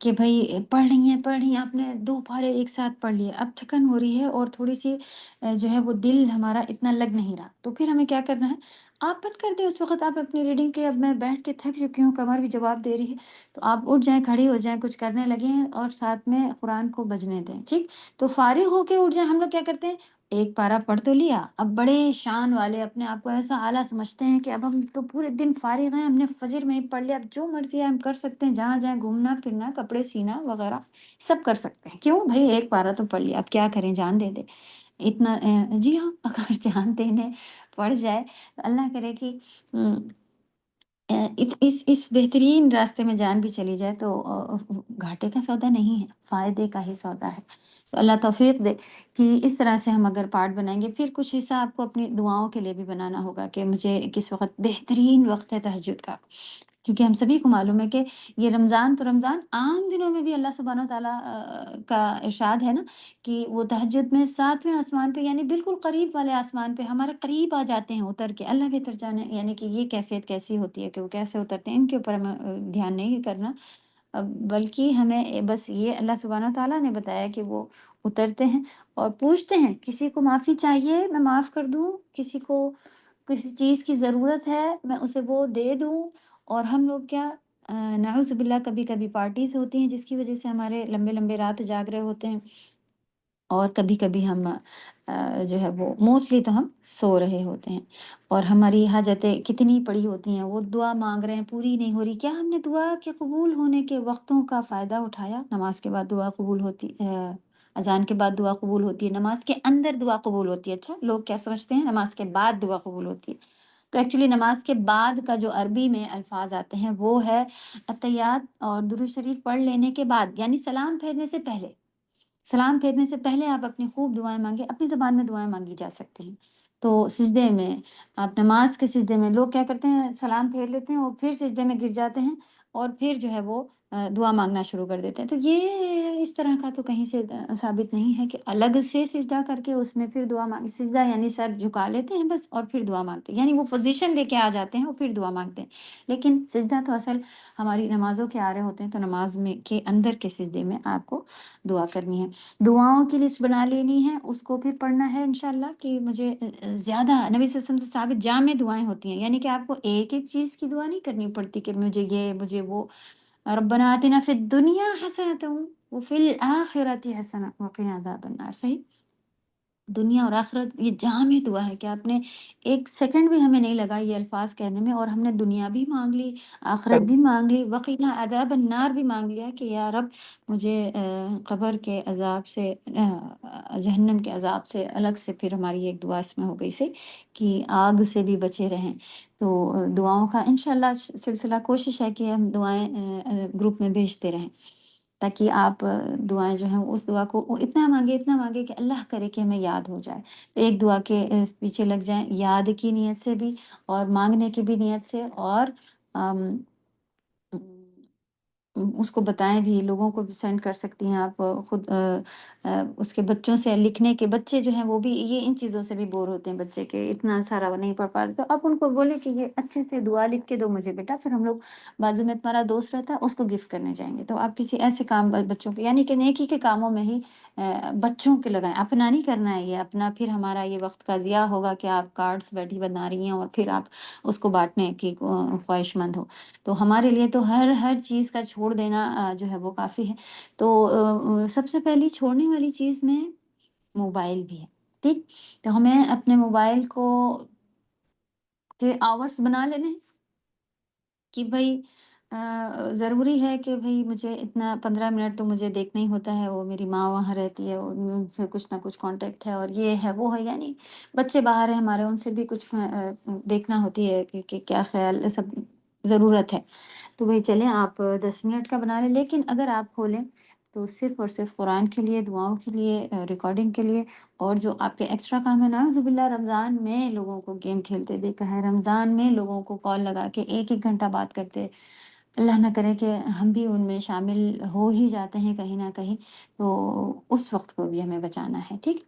کہ بھئی پڑھ رہی ہیں آپ نے 2 پارے ایک ساتھ پڑھ لیے، اب تھکن ہو رہی ہے اور تھوڑی-سی جو ہے وہ دل ہمارا اتنا لگ نہیں رہا، تو پھر ہمیں کیا کرنا ہے، آپ بند کر دیں اس وقت آپ اپنی ریڈنگ کے، اب میں بیٹھ کے تھک چکی ہوں، کمر بھی جواب دے رہی ہے، تو آپ اٹھ جائیں، کھڑی ہو جائیں، کچھ کرنے لگیں اور ساتھ میں قرآن کو بجنے دیں، ٹھیک؟ تو فارغ ہو کے اٹھ جائیں، ہم لوگ کیا کرتے ہیں، ایک پارہ پڑھ تو لیا، اب بڑے شان والے اپنے آپ کو ایسا اعلیٰ سمجھتے ہیں کہ اب ہم تو پورے دن فارغ ہیں، ہم نے فجر میں ہی پڑھ لیا، اب جو مرضی ہے ہم کر سکتے ہیں، جہاں جائیں گھومنا پھرنا، کپڑے سینا وغیرہ سب کر سکتے ہیں، کیوں بھائی ایک پارہ تو پڑھ لیا، اب کیا کریں، جان دے دیں اتنا جی ہاں اگر جان دینے پڑ جائے تو اللہ کرے کہ اس بہترین راستے میں جان بھی چلی جائے تو گھاٹے کا سودا نہیں ہے، فائدے کا ہی سودا ہے۔ تو اللہ توفیق دے کہ اس طرح سے ہم اگر پارٹ بنائیں گے، پھر کچھ حصہ آپ کو اپنی دعاؤں کے لیے بھی بنانا ہوگا کہ مجھے کس وقت بہترین وقت ہے تہجد کا، کیونکہ ہم سبھی کو معلوم ہے کہ یہ رمضان تو رمضان، عام دنوں میں بھی اللہ سبحانہ وتعالیٰ کا ارشاد ہے نا کہ وہ تہجد میں 7ویں آسمان پہ، یعنی بالکل قریب والے آسمان پہ ہمارے قریب آ جاتے ہیں اتر کے، اللہ بہتر جانے یعنی کہ یہ کیفیت کیسی ہوتی ہے کہ وہ کیسے اترتے ہیں، ان کے اوپر ہمیں دھیان نہیں کرنا، بلکہ ہمیں بس یہ اللہ سبحانہ تعالیٰ نے بتایا کہ وہ اترتے ہیں اور پوچھتے ہیں، کسی کو معافی چاہیے میں معاف کر دوں، کسی کو کسی چیز کی ضرورت ہے میں اسے وہ دے دوں، اور ہم لوگ کیا نعوذ باللہ کبھی کبھی پارٹیز ہوتی ہیں جس کی وجہ سے ہمارے لمبے لمبے رات جاگ رہے ہوتے ہیں، اور کبھی کبھی ہم جو ہے وہ موسٹلی تو ہم سو رہے ہوتے ہیں، اور ہماری حاجتیں کتنی پڑی ہوتی ہیں، وہ دعا مانگ رہے ہیں پوری نہیں ہو رہی، کیا ہم نے دعا کے قبول ہونے کے وقتوں کا فائدہ اٹھایا؟ نماز کے بعد دعا قبول ہوتی، اذان کے بعد دعا قبول ہوتی ہے، نماز کے اندر دعا قبول ہوتی ہے، اچھا لوگ کیا سمجھتے ہیں نماز کے بعد دعا قبول ہوتی ہے، تو ایکچولی نماز کے بعد کا جو عربی میں الفاظ آتے ہیں وہ ہے التحیات اور درود شریف پڑھ لینے کے بعد، یعنی سلام پھیرنے سے پہلے، سلام پھیرنے سے پہلے آپ اپنی خوب دعائیں مانگیں، اپنی زبان میں دعائیں مانگی جا سکتی ہیں۔ تو سجدے میں، آپ نماز کے سجدے میں لوگ کیا کرتے ہیں، سلام پھیر لیتے ہیں اور پھر سجدے میں گر جاتے ہیں اور پھر جو ہے وہ دعا مانگنا شروع کر دیتے ہیں، تو یہ اس طرح کا تو کہیں سے ثابت نہیں ہے کہ الگ سے سجدہ کر کے اس میں پھر دعا مانگ، سجدہ یعنی سر جھکا لیتے ہیں بس اور پھر دعا مانگتے ہیں، یعنی وہ پوزیشن لے کے آ جاتے ہیں اور پھر دعا مانگتے ہیں، لیکن سجدہ تو اصل ہماری نمازوں کے آ رہے ہوتے ہیں، تو نماز میں کے اندر کے سجدے میں آپ کو دعا کرنی ہے، دعاؤں کی لسٹ بنا لینی ہے، اس کو پھر پڑھنا ہے انشاءاللہ کہ مجھے زیادہ نبی صلی اللہ علیہ وسلم سے ثابت جامع دعائیں ہوتی ہیں، یعنی کہ آپ کو ایک ایک چیز کی دعا نہیں کرنی پڑتی کہ مجھے یہ مجھے وہ، ربنا آتنا فی الدنیا حسنۃ وفی الآخرۃ حسنۃ وقنا عذاب النار، صحیح، دنیا اور آخرت یہ جامع دعا ہے کہ آپ نے ایک سیکنڈ بھی ہمیں نہیں لگا یہ الفاظ کہنے میں، اور ہم نے دنیا بھی مانگ لی، آخرت بھی مانگ لی، وقینا عذاب النار بھی مانگ لیا کہ یا رب مجھے قبر کے عذاب سے، جہنم کے عذاب سے الگ سے، پھر ہماری ایک دعا اس میں ہو گئی سے کہ آگ سے بھی بچے رہیں، تو دعاؤں کا انشاءاللہ سلسلہ کوشش ہے کہ ہم دعائیں گروپ میں بھیجتے رہیں، تاکہ آپ دعائیں جو ہیں اس دعا کو اتنا مانگے کہ اللہ کرے کہ ہمیں یاد ہو جائے، تو ایک دعا کے پیچھے لگ جائیں، یاد کی نیت سے بھی اور مانگنے کی بھی نیت سے، اور ام، اس کو بتائیں بھی، لوگوں کو بھی سینڈ کر سکتی ہیں آپ خود، اس کے بچوں سے لکھنے کے، بچے جو ہیں وہ بھی یہ ان چیزوں سے بھی بور ہوتے ہیں بچے کے، اتنا سارا وہ نہیں پڑھ پاتے، تو آپ ان کو بولے کہ یہ اچھے سے دعا لکھ کے دو مجھے بیٹا، پھر ہم لوگ بازو میں تمہارا دوست رہتا ہے اس کو گفٹ کرنے جائیں گے، تو آپ کسی ایسے کام بچوں کے، یعنی کہ نیکی کے کاموں میں ہی بچوں کے لگائیں، اپنا نہیں کرنا ہے یہ اپنا، پھر ہمارا یہ وقت کا ضیاع ہوگا کہ آپ کارڈس بیٹھی بنا رہی ہیں اور پھر آپ اس کو بانٹنے کی خواہش مند ہو، تو ہمارے لیے تو ہر چیز کا چھوڑ دینا جو ہے وہ کافی ہے، تو سب سے پہلی چھوڑنے والی چیز میں موبائل بھی ہے، ٹھیک، تو ہمیں اپنے موبائل کو کے آورس بنا لینے ہیں کہ بھائی ضروری ہے کہ بھائی مجھے اتنا 15 منٹ تو مجھے دیکھنا ہی ہوتا ہے، وہ میری ماں وہاں رہتی ہے، ان سے کچھ نہ کچھ کانٹیکٹ ہے اور یہ ہے وہ ہے، یعنی بچے باہر ہیں ہمارے، ان سے بھی کچھ دیکھنا ہوتی ہے کہ کیا خیال ہے سب، ضرورت ہے۔ تو بھئی چلیں آپ 10 منٹ کا بنا لیں، لیکن اگر آپ کھولیں تو صرف اور صرف قرآن کے لیے، دعاؤں کے لیے، ریکارڈنگ کے لیے، اور جو آپ کے ایکسٹرا کام ہے، نعوذ باللہ رمضان میں لوگوں کو گیم کھیلتے دیکھا ہے، رمضان میں لوگوں کو کال لگا کے 1-1 گھنٹہ بات کرتے، اللہ نہ کرے کہ ہم بھی ان میں شامل ہو ہی جاتے ہیں کہیں نہ کہیں، تو اس وقت کو بھی ہمیں بچانا ہے، ٹھیک؟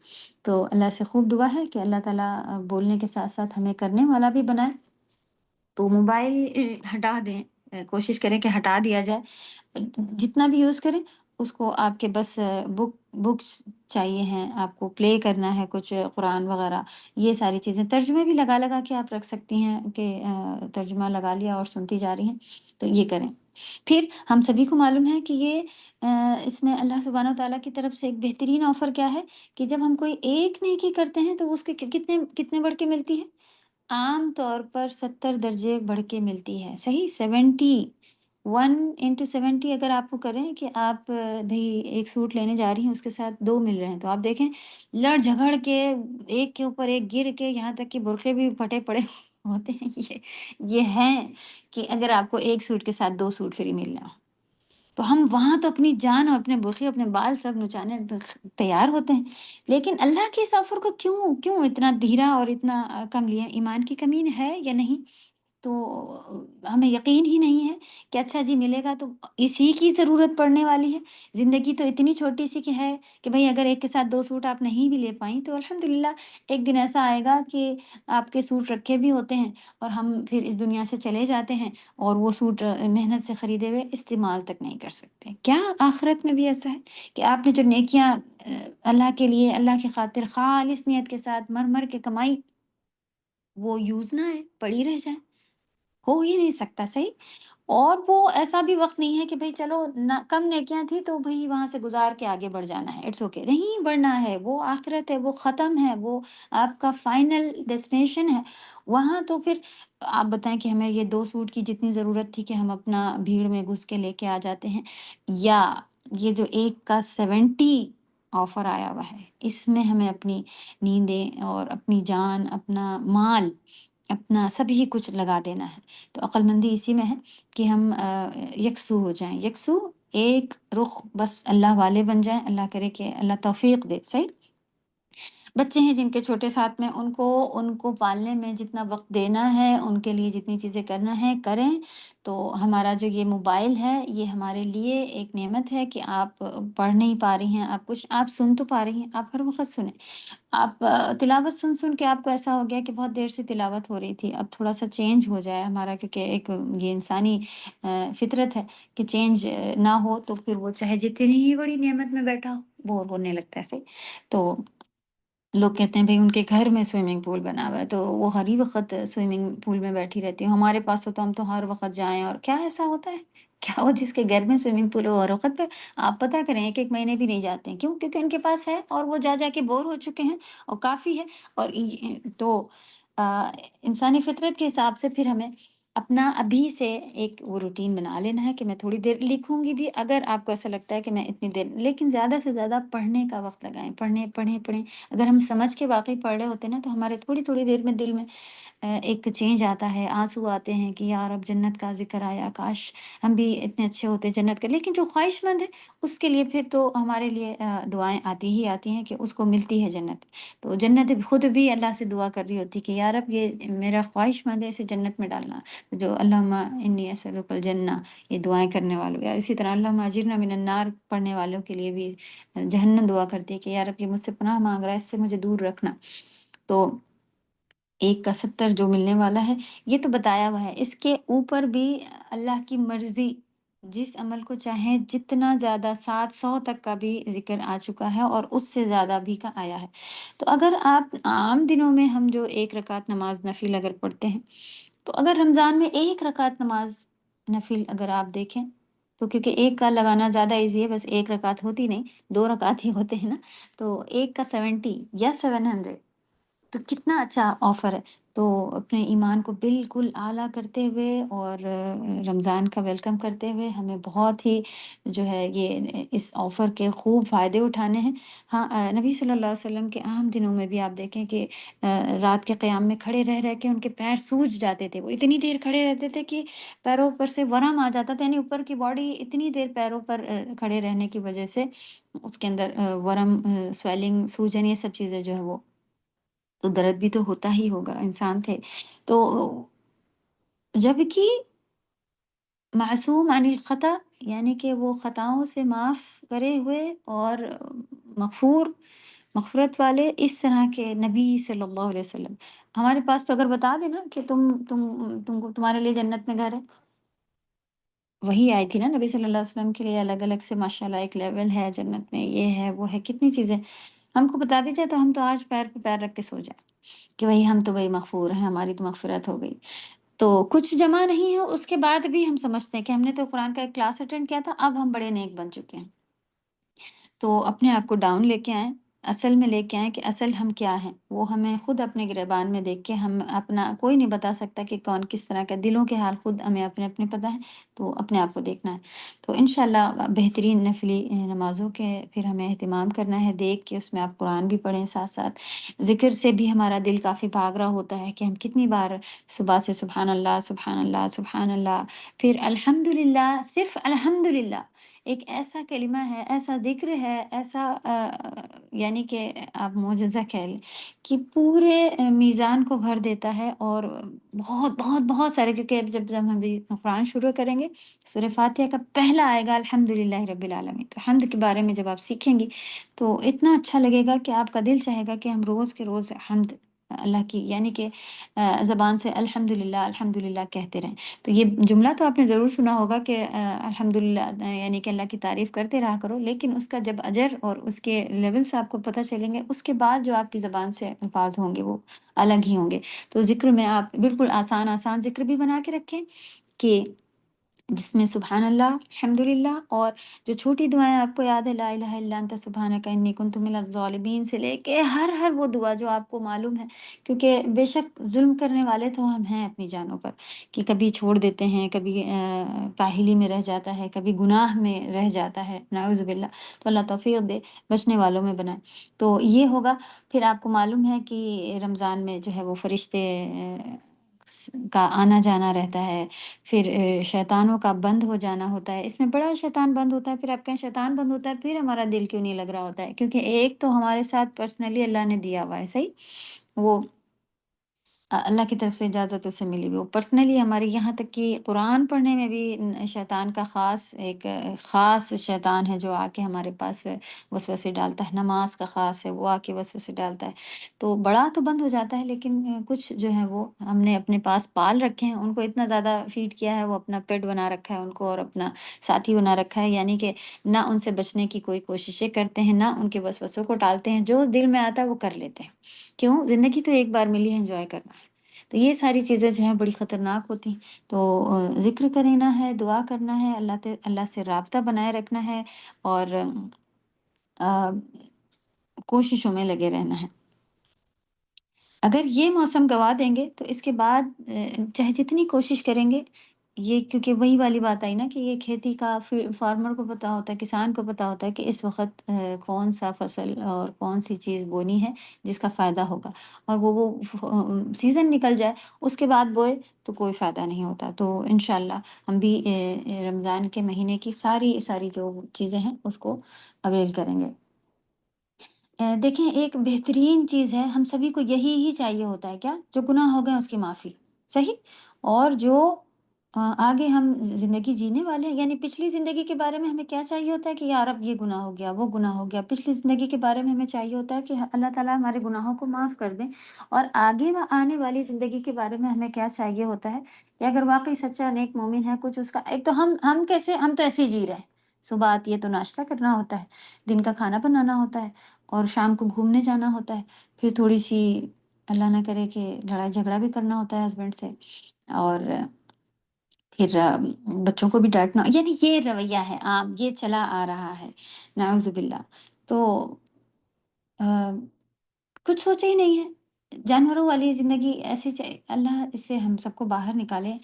تو اللہ سے خوب دعا ہے کہ اللہ تعالیٰ بولنے کے ساتھ ساتھ ہمیں کرنے والا بھی بنائے۔ تو موبائل ہٹا دیں، کوشش کریں کہ ہٹا دیا جائے، جتنا بھی یوز کریں اس کو آپ کے بس بکس چاہیے ہیں، آپ کو پلے کرنا ہے کچھ قرآن وغیرہ، یہ ساری چیزیں ترجمے بھی لگا لگا کے آپ رکھ سکتی ہیں کہ ترجمہ لگا لیا اور سنتی جا رہی ہیں، تو یہ کریں۔ پھر ہم سبھی کو معلوم ہے کہ یہ اس میں اللہ سبحانہ وتعالیٰ کی طرف سے ایک بہترین آفر کیا ہے کہ جب ہم کوئی ایک نیکی کرتے ہیں تو اس کے کتنے کتنے بڑھ کے ملتی ہے؟ عام طور پر 70 درجے بڑھ کے ملتی ہے، صحیح؟ 70، 1 into 70 اگر آپ کو کریں کہ آپ بھئی ایک سوٹ لینے جا رہی ہیں، اس کے ساتھ 2 مل رہے ہیں، تو آپ دیکھیں لڑ جھگڑ کے ایک کے اوپر ایک گر کے یہاں تک کہ برقعے بھی پھٹے پڑے ہوتے ہیں، یہ ہیں کہ اگر آپ کو ایک سوٹ کے ساتھ 2 سوٹ فری مل رہا ہو، تو ہم وہاں تو اپنی جان اور اپنے برقعے، اپنے بال سب نچانے تیار ہوتے ہیں، لیکن اللہ کے اس آفر کو کیوں کیوں اتنا دھیرا اور اتنا کم لیا؟ ایمان کی کمی ہے یا نہیں؟ تو ہمیں یقین ہی نہیں ہے کہ اچھا جی ملے گا تو اسی کی ضرورت پڑنے والی ہے۔ زندگی تو اتنی چھوٹی سی کہ ہے کہ بھئی اگر ایک کے ساتھ 2 سوٹ آپ نہیں بھی لے پائیں تو الحمدللہ ایک دن ایسا آئے گا کہ آپ کے سوٹ رکھے بھی ہوتے ہیں اور ہم پھر اس دنیا سے چلے جاتے ہیں اور وہ سوٹ محنت سے خریدے ہوئے استعمال تک نہیں کر سکتے۔ کیا آخرت میں بھی ایسا ہے کہ آپ نے جو نیکیاں اللہ کے لیے، اللہ کی خاطر خالص نیت کے ساتھ مر مر کے کمائی، وہ یوز نہ آئے، پڑی رہ جائیں؟ ہو ہی نہیں سکتا، صحیح؟ اور وہ ایسا بھی وقت نہیں ہے کہ بھئی چلو نہ کم نیکیاں تھیں تو بھئی وہاں سے گزار کے آگے بڑھ جانا ہے، اٹس اوکے، نہیں بڑھنا ہے، وہ آخرت ہے، وہ ختم ہے، وہ آپ کا فائنل ڈیسٹینیشن ہے۔ وہاں تو پھر آپ بتائیں کہ ہمیں یہ 2 سوٹ کی جتنی ضرورت تھی کہ ہم اپنا بھیڑ میں گھس کے لے کے آ جاتے ہیں، یا یہ جو ایک کا 70 آفر آیا ہوا ہے، اس میں ہمیں اپنی نیندیں اور اپنی جان، اپنا مال، اپنا سبھی کچھ لگا دینا ہے۔ تو عقل مندی اسی میں ہے کہ ہم یکسو ہو جائیں، یکسو، ایک رخ، بس اللہ والے بن جائیں، اللہ کرے کہ اللہ توفیق دے، صحیح؟ بچے ہیں جن کے چھوٹے ساتھ میں ان کو پالنے میں جتنا وقت دینا ہے، ان کے لیے جتنی چیزیں کرنا ہے کریں۔ تو ہمارا جو یہ موبائل ہے یہ ہمارے لیے ایک نعمت ہے کہ آپ پڑھ نہیں پا رہی ہیں، آپ کچھ آپ سن تو پا رہی ہیں، آپ ہر وقت سنیں۔ آپ تلاوت سن سن کے آپ کو ایسا ہو گیا کہ بہت دیر سے تلاوت ہو رہی تھی، اب تھوڑا سا چینج ہو جائے ہمارا، کیونکہ ایک یہ انسانی فطرت ہے کہ چینج نہ ہو تو پھر وہ چاہے جتنی ہی بڑی نعمت میں بیٹھا ہو بور ہونے لگتا ہے، صحیح؟ تو لوگ کہتے ہیں بھئی ان کے گھر میں سوئمنگ پول بنا ہوا ہے تو وہ ہر ہی وقت سوئمنگ پول میں بیٹھی رہتی ہوں، ہمارے پاس ہو تو ہم تو ہر وقت جائیں، اور کیا ایسا ہوتا ہے؟ کیا وہ جس کے گھر میں سوئمنگ پول ہو ہر وقت پہ آپ پتہ کریں 1-1 مہینے بھی نہیں جاتے ہیں، کیوں؟ کیونکہ ان کے پاس ہے اور وہ جا جا کے بور ہو چکے ہیں اور کافی ہے۔ اور تو انسانی فطرت کے حساب سے پھر ہمیں اپنا ابھی سے ایک وہ روٹین بنا لینا ہے کہ میں تھوڑی دیر لکھوں گی بھی، اگر آپ کو ایسا لگتا ہے کہ میں اتنی دیر، لیکن زیادہ سے زیادہ پڑھنے کا وقت لگائیں، پڑھیں پڑھیں پڑھیں۔ اگر ہم سمجھ کے واقعی پڑھ رہے ہوتے ہیں نا تو ہمارے تھوڑی تھوڑی دیر میں دل میں ایک چینج آتا ہے، آنسو آتے ہیں کہ یار اب جنت کا ذکر آیا، کاش ہم بھی اتنے اچھے ہوتے جنت کے۔ لیکن جو خواہش مند ہے اس کے لیے پھر تو ہمارے لیے دعائیں آتی ہی آتی ہیں کہ اس کو ملتی ہے جنت۔ تو جنت خود بھی اللہ سے دعا کر رہی ہوتی کہ یا رب یہ میرا خواہش مند ہے، اسے جنت میں ڈالنا۔ جو اللہم انی اسألک الجنہ، یہ دعائیں کرنے والوں، یا اسی طرح اللہم اجرنا من النار پڑھنے والوں کے لیے بھی جہنم دعا کرتی ہے کہ یا رب یہ مجھ سے پناہ مانگ رہا ہے، اس سے مجھے دور رکھنا۔ تو 1 کا 70 جو ملنے والا ہے یہ تو بتایا ہوا ہے، اس کے اوپر بھی اللہ کی مرضی، جس عمل کو چاہیں جتنا زیادہ 700 تک کا بھی ذکر آ چکا ہے اور اس سے زیادہ بھی کا آیا ہے۔ تو اگر آپ عام دنوں میں ہم جو 1 رکعت نماز نفل اگر پڑھتے ہیں، تو اگر رمضان میں 1 رکعت نماز نفل اگر آپ دیکھیں تو، کیونکہ ایک کا لگانا زیادہ ایزی ہے، بس 1 رکعت ہوتی نہیں، 2 رکعت ہی ہوتے ہیں نا، تو 1 کا 70 یا 700، تو کتنا اچھا آفر ہے۔ تو اپنے ایمان کو بالکل اعلیٰ کرتے ہوئے اور رمضان کا ویلکم کرتے ہوئے ہمیں بہت ہی جو ہے یہ اس آفر کے خوب فائدے اٹھانے ہیں۔ ہاں، نبی صلی اللہ علیہ وسلم کے عام دنوں میں بھی آپ دیکھیں کہ رات کے قیام میں کھڑے رہ کے ان کے پیر سوج جاتے تھے، وہ اتنی دیر کھڑے رہتے تھے کہ پیروں پر سے ورم آ جاتا تھا، یعنی اوپر کی باڈی اتنی دیر پیروں پر کھڑے رہنے کی وجہ سے اس کے اندر ورم، سویلنگ، سوجن، یہ سب چیزیں جو ہے وہ، تو درد بھی تو ہوتا ہی ہوگا، انسان تھے۔ تو جبکہ معصوم عن الخطا، یعنی کہ وہ خطاؤں سے معاف کرے ہوئے اور مغفور، مغفرت والے اس طرح کے نبی صلی اللہ علیہ وسلم ہمارے پاس تو اگر بتا دیں نا کہ تم کو تمہارے لیے جنت میں گھر ہے، وہی آئی تھی نا نبی صلی اللہ علیہ وسلم کے لیے الگ الگ سے، ماشاءاللہ ایک لیول ہے جنت میں، یہ ہے وہ ہے، کتنی چیزیں ہم کو بتا دی جائے تو ہم تو آج پیر پہ پیر رکھ کے سو جائیں کہ وہی ہم تو وہی مغفور ہیں، ہماری تو مغفرت ہو گئی۔ تو کچھ جمع نہیں ہے، اس کے بعد بھی ہم سمجھتے ہیں کہ ہم نے تو قرآن کا ایک کلاس اٹینڈ کیا تھا، اب ہم بڑے نیک بن چکے ہیں۔ تو اپنے آپ کو ڈاؤن لے کے آئیں، اصل میں لے کے آئیں کہ اصل ہم کیا ہیں، وہ ہمیں خود اپنے گریبان میں دیکھ کے، ہم اپنا کوئی نہیں بتا سکتا کہ کون کس طرح کا، دلوں کے حال خود ہمیں اپنے اپنے پتہ ہے، تو اپنے آپ کو دیکھنا ہے۔ تو انشاءاللہ بہترین نفلی نمازوں کے پھر ہمیں اہتمام کرنا ہے، دیکھ کے اس میں آپ قرآن بھی پڑھیں، ساتھ ساتھ ذکر سے بھی ہمارا دل کافی بھاگ رہا ہوتا ہے کہ ہم کتنی بار صبح سے سبحان اللہ سبحان اللہ سبحان اللہ، پھر الحمدللہ، صرف الحمدللہ ایک ایسا کلمہ ہے، ایسا ذکر ہے، ایسا یعنی کہ آپ معجزہ کہہ لیں کہ پورے میزان کو بھر دیتا ہے، اور بہت بہت بہت سارے، کیونکہ اب جب ہم بھی قرآن شروع کریں گے، سورہ فاتحہ کا پہلا آئے گا الحمدللہ رب العالمین، تو حمد کے بارے میں جب آپ سیکھیں گی تو اتنا اچھا لگے گا کہ آپ کا دل چاہے گا کہ ہم روز کے روز حمد اللہ کی، یعنی کہ زبان سے الحمدللہ الحمدللہ کہتے رہیں۔ تو یہ جملہ تو آپ نے ضرور سنا ہوگا کہ الحمدللہ یعنی کہ اللہ کی تعریف کرتے رہا کرو، لیکن اس کا جب اجر اور اس کے لیولس آپ کو پتہ چلیں گے، اس کے بعد جو آپ کی زبان سے الفاظ ہوں گے وہ الگ ہی ہوں گے۔ تو ذکر میں آپ بالکل آسان آسان ذکر بھی بنا کے رکھیں کہ جس میں سبحان اللہ، الحمدللہ، اور جو چھوٹی دعائیں آپ کو یاد ہے، لا الہ الا انت سبحانک انی کنت من الظالمین سے لے کے ہر وہ دعا جو آپ کو معلوم ہے، کیونکہ بے شک ظلم کرنے والے تو ہم ہیں اپنی جانوں پر، کہ کبھی چھوڑ دیتے ہیں، کبھی کاہلی میں رہ جاتا ہے، کبھی گناہ میں رہ جاتا ہے، نعوذ باللہ، تو اللہ توفیق دے، بچنے والوں میں بنائے۔ تو یہ ہوگا، پھر آپ کو معلوم ہے کہ رمضان میں جو ہے وہ فرشتے کا آنا جانا رہتا ہے، پھر شیطانوں کا بند ہو جانا ہوتا ہے، اس میں بڑا شیطان بند ہوتا ہے، پھر آپ کہیں شیطان بند ہوتا ہے پھر ہمارا دل کیوں نہیں لگ رہا ہوتا ہے، کیونکہ ایک تو ہمارے ساتھ پرسنلی اللہ نے دیا ہوا ہے، صحیح، وہ اللہ کی طرف سے اجازت اسے ملی ہوئی، وہ پرسنلی ہماری، یہاں تک کہ قرآن پڑھنے میں بھی شیطان کا خاص شیطان ہے جو آ کے ہمارے پاس وسوسے ڈالتا ہے، نماز کا خاص ہے، وہ آ کے وسوسے ڈالتا ہے۔ تو بڑا تو بند ہو جاتا ہے، لیکن کچھ جو ہے وہ ہم نے اپنے پاس پال رکھے ہیں، ان کو اتنا زیادہ فیڈ کیا ہے، وہ اپنا پیٹ بنا رکھا ہے ان کو، اور اپنا ساتھی بنا رکھا ہے، یعنی کہ نہ ان سے بچنے کی کوئی کوششیں کرتے ہیں، نہ ان کے وسوسوں کو ٹالتے ہیں، جو دل میں آتا ہے وہ کر لیتے ہیں۔ کیوں؟ زندگی تو ایک بار ملی ہے، انجوائے کرنا ہے۔ تو یہ ساری چیزیں جو ہیں بڑی خطرناک ہوتی ہیں۔ تو ذکر کرنا ہے، دعا کرنا ہے، اللہ سے رابطہ بنائے رکھنا ہے، اور آ، کوششوں میں لگے رہنا ہے۔ اگر یہ موسم گوا دیں گے تو اس کے بعد چاہے جتنی کوشش کریں گے، یہ کیونکہ وہی والی بات آئی نا کہ یہ کھیتی کا فارمر کو پتہ ہوتا ہے، کسان کو پتہ ہوتا ہے کہ اس وقت کون سا فصل اور کون سی چیز بونی ہے جس کا فائدہ ہوگا، اور وہ سیزن نکل جائے اس کے بعد بوئے تو کوئی فائدہ نہیں ہوتا۔ تو انشاءاللہ ہم بھی رمضان کے مہینے کی ساری ساری جو چیزیں ہیں اس کو اویل کریں گے۔ دیکھیں، ایک بہترین چیز ہے، ہم سبھی کو یہی ہی چاہیے ہوتا ہے، کیا؟ جو گناہ ہو گئے اس کی معافی، صحیح، اور جو آگے ہم زندگی جینے والے ہیں، یعنی پچھلی زندگی کے بارے میں ہمیں کیا چاہیے ہوتا ہے کہ یا رب یہ گناہ ہو گیا، وہ گناہ ہو گیا، پچھلی زندگی کے بارے میں ہمیں چاہیے ہوتا ہے کہ اللہ تعالیٰ ہمارے گناہوں کو معاف کر دیں، اور آگے آنے والی زندگی کے بارے میں ہمیں کیا چاہیے ہوتا ہے کہ اگر واقعی سچا نیک مومن ہے، کچھ اس کا ایک تو ہم کیسے، ہم تو ایسے ہی جی رہے ہیں، صبح آتی ہے تو ناشتہ کرنا ہوتا ہے، دن کا کھانا بنانا ہوتا ہے، اور شام کو گھومنے جانا ہوتا ہے، پھر تھوڑی سی اللہ نہ کرے کہ لڑائی جھگڑا بھی کرنا ہوتا ہے ہسبینڈ سے، اور پھر بچوں کو بھی ڈانٹنا، یعنی یہ رویہ ہے عام، یہ چلا آ رہا ہے، نعوذ باللہ۔ تو آ، کچھ سوچا ہی نہیں ہے، जानवरों वाली ज़िंदगी ऐसी अल्लाह इससे हम सबको बाहर निकाले।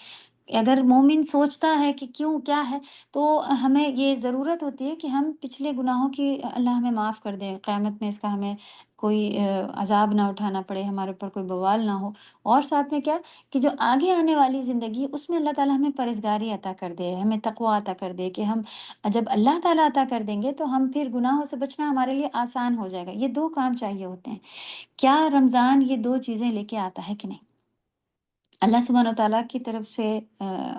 अगर मोमिन सोचता है कि क्यों क्या है, तो हमें ये ज़रूरत होती है कि हम पिछले गुनाहों की अल्लाह हमें माफ़ कर दे। क़यामत में इसका हमें कोई अज़ाब ना उठाना पड़े, हमारे ऊपर कोई बवाल ना हो। और साथ में क्या, कि जो आगे आने वाली ज़िंदगी है उसमें अल्लाह ताला हमें परहेज़गारी अता कर दे, हमें तक़वा अता कर दे, कि हम जब अल्लाह ताला अता कर देंगे तो हम फिर गुनाहों से बचना हमारे लिए आसान हो जाएगा। ये 2 काम चाहिए होते हैं। क्या रमज़ान ये 2 चीज़ें लेके आता है कि नहीं? अल्लाह सुब्हान व तआला की तरफ से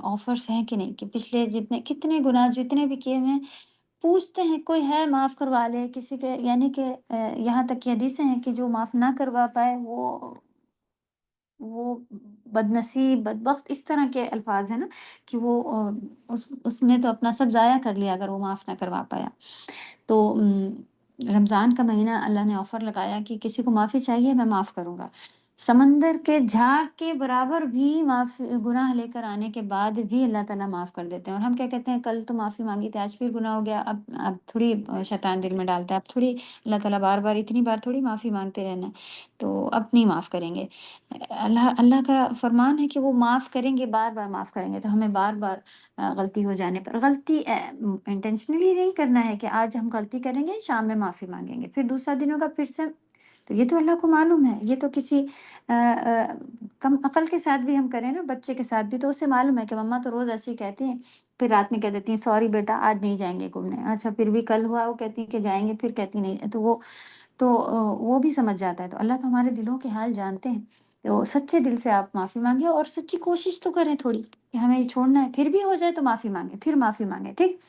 ऑफ़र्स हैं कि नहीं, कि पिछले जितने कितने गुनाह जितने भी किए हुए हैं, पूछते हैं कोई है माफ़ करवा ले, किसी के यानी कि यहाँ तक की हदीसें हैं कि जो माफ़ ना करवा पाए वो बदनसीब, बदबख्त, इस तरह के अल्फ़ाज़ हैं ना, कि वो उसने तो अपना सब ज़ाया कर लिया अगर वो माफ़ ना करवा पाया। तो रमज़ान का महीना अल्लाह ने ऑफ़र लगाया कि किसी को माफ़ी चाहिए मैं माफ़ करूँगा। समंदर के झाग के बराबर भी गुनाह लेकर आने के बाद भी अल्लाह ताला माफ़ कर देते हैं। और हम क्या कहते हैं, कल तो माफ़ी माँगी थी, आज फिर गुनाह हो गया, अब थोड़ी शैतान दिल में डालता है, अब थोड़ी अल्लाह ताला बार-बार इतनी बार थोड़ी माफ़ी माँगते रहना है, तो अब नहीं माफ़ करेंगे। अल्लाह अल्लाह का फ़रमान है कि वो माफ़ करेंगे, बार-बार माफ़ करेंगे, तो हमें बार-बार गलती हो जाने पर गलती इंटेंशनली नहीं करना है कि आज हम गलती करेंगे, शाम में माफ़ी माँगेंगे, फिर दूसरा दिन होगा फिर से, तो ये तो अल्लाह को मालूम है। ये तो किसी कम अक़ल के साथ भी हम करें ना, बच्चे के साथ भी, तो उसे मालूम है कि मम्मा तो रोज़ ऐसे ही कहती हैं, फिर रात में कह देती हैं सॉरी बेटा आज नहीं जाएँगे घूमने। अच्छा फिर भी कल हुआ वो कहती हैं कि जाएँगे, फिर कहती नहीं, तो वो भी समझ जाता है। तो अल्लाह तो हमारे दिलों के हाल जानते हैं। तो सच्चे दिल से आप माफ़ी माँगिए और सच्ची कोशिश तो करें थोड़ी, कि हमें ये छोड़ना है, फिर भी हो जाए तो माफ़ी माँगे, फिर माफ़ी माँगे, ठीक?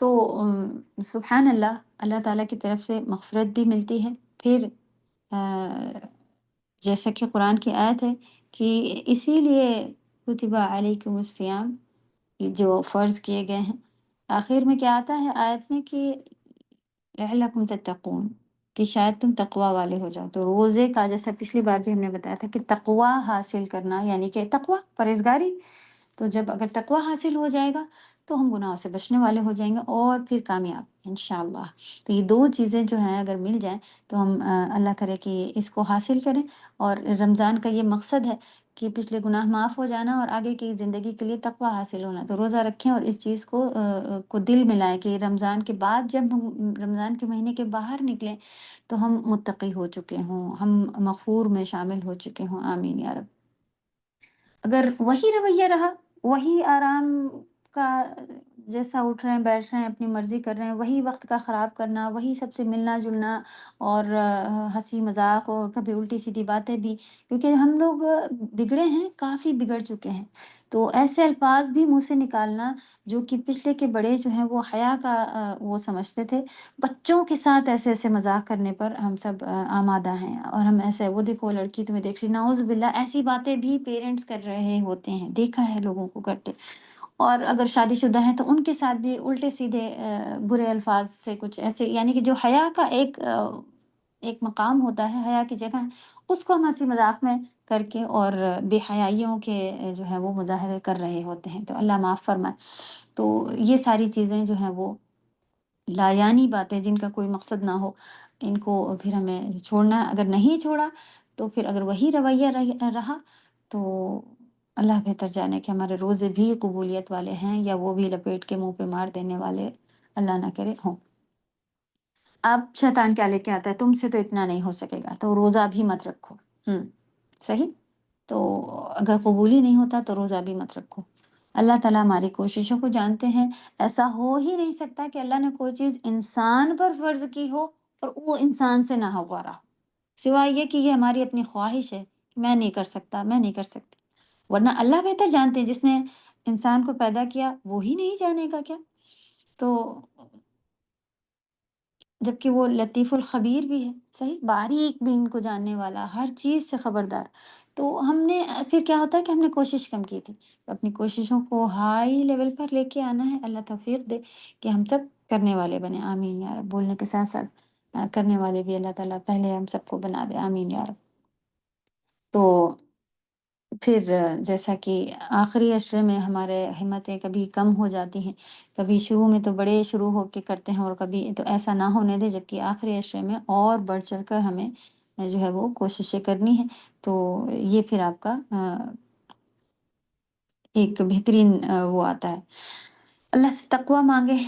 तो सुब्हान अल्लाह, अल्लाह ताला की तरफ से मग़फ़िरत भी मिलती है। फिर जैसा कि कुरान की आयत है कि इसीलिए कुतिबा अलैकुमुस्सियाम, ये जो फ़र्ज़ किए गए हैं। आखिर में क्या आता है आयत में कि लअल्लकुम तत्तक़ून, कि शायद तुम तक़वा वाले हो जाओ। तो रोज़े का जैसा पिछली बार भी हमने बताया था कि तक़वा हासिल करना यानी कि तक़वा परहेज़गारी। तो जब अगर तक़वा हासिल हो जाएगा, तो हम गुनाहों से बचने वाले हो जाएँगे और फिर कामयाब इंशाअल्लाह। तो ये 2 चीज़ें जो हैं अगर मिल जाएँ, तो हम अल्लाह करे कि इसको हासिल करें। और रमज़ान का ये मकसद है कि पिछले गुनाह माफ़ हो जाना और आगे की ज़िंदगी के लिए तक़वा हासिल होना। तो रोज़ा रखें और इस चीज़ को दिल में लाएँ कि रमज़ान के बाद जब हम रमज़ान के महीने के बाहर निकलें, तो हम मुत्तक़ी हो चुके हों, हम मग़फ़ूर में शामिल हो चुके हों। आमीन या रब। अगर वही रवैया रहा, वही आराम का, जैसा उठ रहे हैं, बैठ रहे हैं, अपनी मर्ज़ी कर रहे हैं, वही वक़्त का ख़राब करना, वही सबसे मिलना-जुलना और हँसी-मज़ाक और कभी उल्टी-सीधी बातें भी, क्योंकि हम लोग बिगड़े हैं, काफ़ी बिगड़ चुके हैं। तो ऐसे अल्फ़ाज़ भी मुँह से निकालना, जो कि पिछले के बड़े जो हैं वो हया का वो समझते थे। बच्चों के साथ ऐसे-ऐसे मज़ाक करने पर हम सब आमादा हैं, और हम ऐसे वो देखो वो लड़की तुम्हें देख रही, नाउज़ बिल्लाह, ऐसी बातें भी पेरेंट्स कर रहे होते हैं, देखा है लोगों को करते। और अगर शादीशुदा हैं तो उनके साथ भी उल्टे-सीधे बुरे अल्फ़ाज़ से कुछ ऐसे, यानी कि जो हया का एक मकाम होता है, हया की जगह, उसको हम हँसी-मज़ाक में करके और बेहयाइयों के जो है वो मुज़ाहरे कर रहे होते हैं। तो अल्लाह माफ़ फ़रमाए। तो ये सारी चीज़ें जो हैं वो लायानी बातें जिनका कोई मकसद ना हो, इनको फिर हमें छोड़ना है। अगर नहीं छोड़ा, तो फिर अगर वही रवैया रहा, तो अल्लाह बेहतर जाने कि हमारे रोज़े भी कबूलियत वाले हैं या वो भी लपेट के मुँह पे मार देने वाले, अल्लाह ना करे, हों। अब शैतान क्या लेके आता है, तुमसे तो इतना नहीं हो सकेगा, तो रोज़ा भी मत रखो। हुँ, सही? तो अगर कबूल ही नहीं होता तो रोज़ा भी मत रखो। अल्लाह ताला हमारी कोशिशों को जानते हैं। ऐसा हो ही नहीं सकता कि अल्लाह ने कोई चीज़ इंसान पर फ़र्ज़ की हो और वो इंसान से ना हुआ रहा। सिवाय ये कि ये हमारी अपनी ख़्वाहिश है, कि मैं नहीं कर सकता, मैं नहीं कर सकती। वरना अल्लाह बेहतर जानते हैं, जिसने इंसान को पैदा किया, वो ही नहीं जानेगा क्या? तो जबकि वो लतीफ़ुल ख़बीर भी है, सही? बारीक बीन को जानने वाला, हर चीज़ से ख़बरदार। तो हमने फिर क्या होता है कि हमने कोशिश कम की थी। तो अपनी कोशिशों को हाई लेवल पर लेके आना है, अल्लाह तौफ़ीक़ दे कि हम सब करने वाले बनें। आमीन या रब। बोलने के साथ-साथ करने वाले भी अल्लाह ताला पहले हम सबको बना दे। आमीन या रब। तो फिर जैसा कि आखिरी अशरे में हमारे हिम्मतें कभी कम हो जाती हैं, कभी शुरू में तो बड़े शुरू होके करते हैं और कभी तो ऐसा ना होने दें, जबकि आखिरी अशरे में और बढ़ चढ़ कर हमें जो है वो कोशिशें करनी है। तो ये फिर आपका एक बेहतरीन वो आता है। अल्लाह से तक़वा माँगे,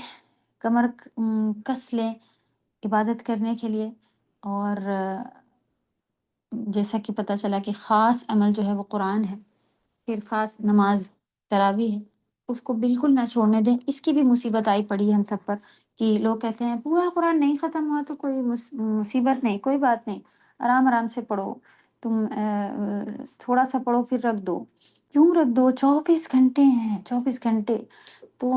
कस लें इबादत करने के लिए। और जैसा कि पता चला कि ख़ास अमल जो है वो कुरान है, फिर ख़ास नमाज़ तरावी है, उसको बिल्कुल ना छोड़ने दें। इसकी भी मुसीबत आई पड़ी है हम सब पर कि लोग कहते हैं पूरा कुरान नहीं ख़त्म हुआ तो कोई मुसीबत नहीं, कोई बात नहीं, आराम-आराम से पढ़ो। तुम थोड़ा-सा पढ़ो फिर रख दो। क्यों रख दो? 24 घंटे हैं, 24 घंटे। तो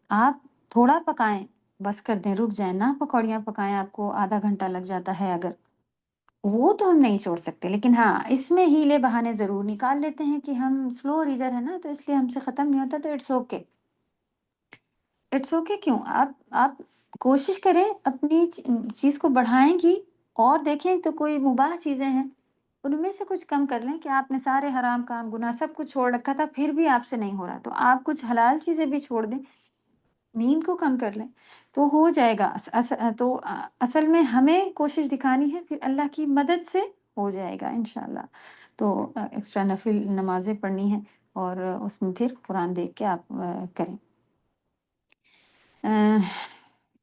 आप थोड़ा पकाएँ, बस कर दें, रुक जाएँ, ना पकौड़ियाँ पकाएँ, आपको आधा घंटा लग जाता है अगर, वो तो हम नहीं छोड़ सकते। लेकिन हाँ, इसमें हीले-बहाने ज़रूर निकाल लेते हैं कि हम स्लो रीडर हैं ना, तो इसलिए हमसे ख़त्म नहीं होता, तो इट्स ओके। इट्स ओके क्यों? आप कोशिश करें, अपनी चीज़ को बढ़ाएँगी और देखें तो कोई मुबाह चीज़ें हैं, उनमें से कुछ कम कर लें कि आपने सारे हराम काम, गुनाह सब कुछ छोड़ रखा था, फिर भी आपसे नहीं हो रहा, तो आप कुछ हलाल चीज़ें भी छोड़ दें। नींद को कम कर लें, तो हो जाएगा। असल में हमें कोशिश दिखानी है, फिर अल्लाह की मदद से हो जाएगा इंशाअल्लाह। तो एक्स्ट्रा नफ़िल नमाज़ें पढ़नी हैं और उसमें फिर कुरान देख के आप करें। अ,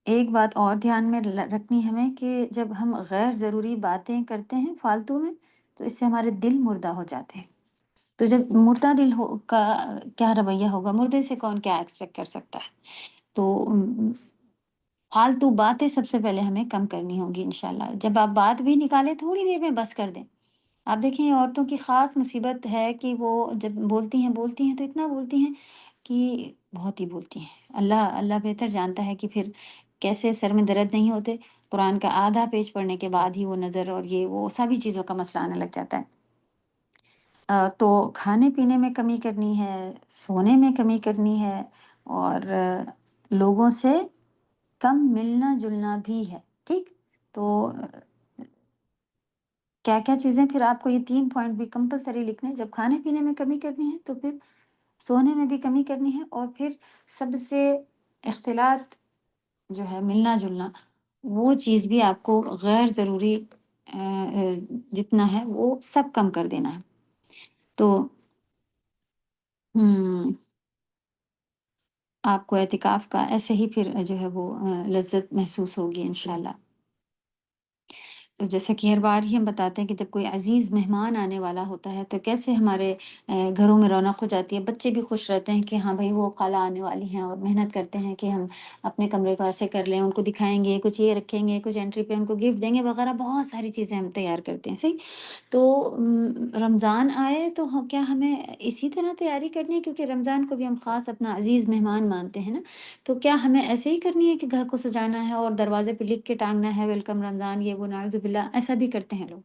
एक बात और ध्यान में रखनी हमें कि जब हम गैर ज़रूरी बातें करते हैं फालतू में, तो इससे हमारे दिल मुर्दा हो जाते हैं। तो जब मुर्दा दिल हो का क्या रवैया होगा, मुर्दे से कौन क्या एक्सपेक्ट कर सकता है। तो फालतू बातें सबसे पहले हमें कम करनी होगी इंशाल्लाह। जब आप बात भी निकालें, थोड़ी देर में बस कर दें। आप देखें, औरतों की ख़ास मुसीबत है कि वो जब बोलती हैं तो इतना बोलती हैं कि बहुत ही बोलती हैं। अल्लाह अल्लाह बेहतर जानता है कि फिर कैसे सर में दर्द नहीं होते। कुरान का आधा पेज पढ़ने के बाद ही वो नज़र और ये वो सभी चीज़ों का मसला आने लग जाता है। तो खाने-पीने में कमी करनी है, सोने में कमी करनी है और लोगों से कम मिलना-जुलना भी है, ठीक? तो क्या-क्या चीज़ें फिर आपको ये 3 पॉइंट भी कंपल्सरी लिखने हैं। जब खाने-पीने में कमी करनी है, तो फिर सोने में भी कमी करनी है और फिर सबसे इख्तिलात जो है मिलना-जुलना, वो चीज़ भी आपको गैर ज़रूरी जितना है वो सब कम कर देना है। तो हुँ, आपको एतिकाफ़ का ऐसे ही फिर जो है वो लज़्ज़त महसूस होगी इंशाअल्लाह। तो जैसा कि हर बार ही हम बताते हैं कि जब कोई अज़ीज़ मेहमान आने वाला होता है, तो कैसे हमारे घरों में रौनक हो जाती है। बच्चे भी खुश रहते हैं कि हाँ, भई वो खाला आने वाली हैं और मेहनत करते हैं कि हम अपने कमरे को ऐसे कर लें, उनको दिखाएँगे, कुछ ये रखेंगे, कुछ एंट्री पे उनको गिफ्ट देंगे वगैरह, बहुत सारी चीज़ें हम तैयार करते हैं, सही? तो रमज़ान आए तो क्या हमें इसी तरह तैयारी करनी है, क्योंकि रमज़ान को भी हम ख़ास अपना अज़ीज़ मेहमान मानते हैं ना। तो क्या हमें ऐसे ही करनी है कि घर को सजाना है और दरवाज़े पे लिख के टाँगना है वेलकम रमज़ान, ये वो नाउज़ुबिल्लाह, ऐसा भी करते हैं लोग।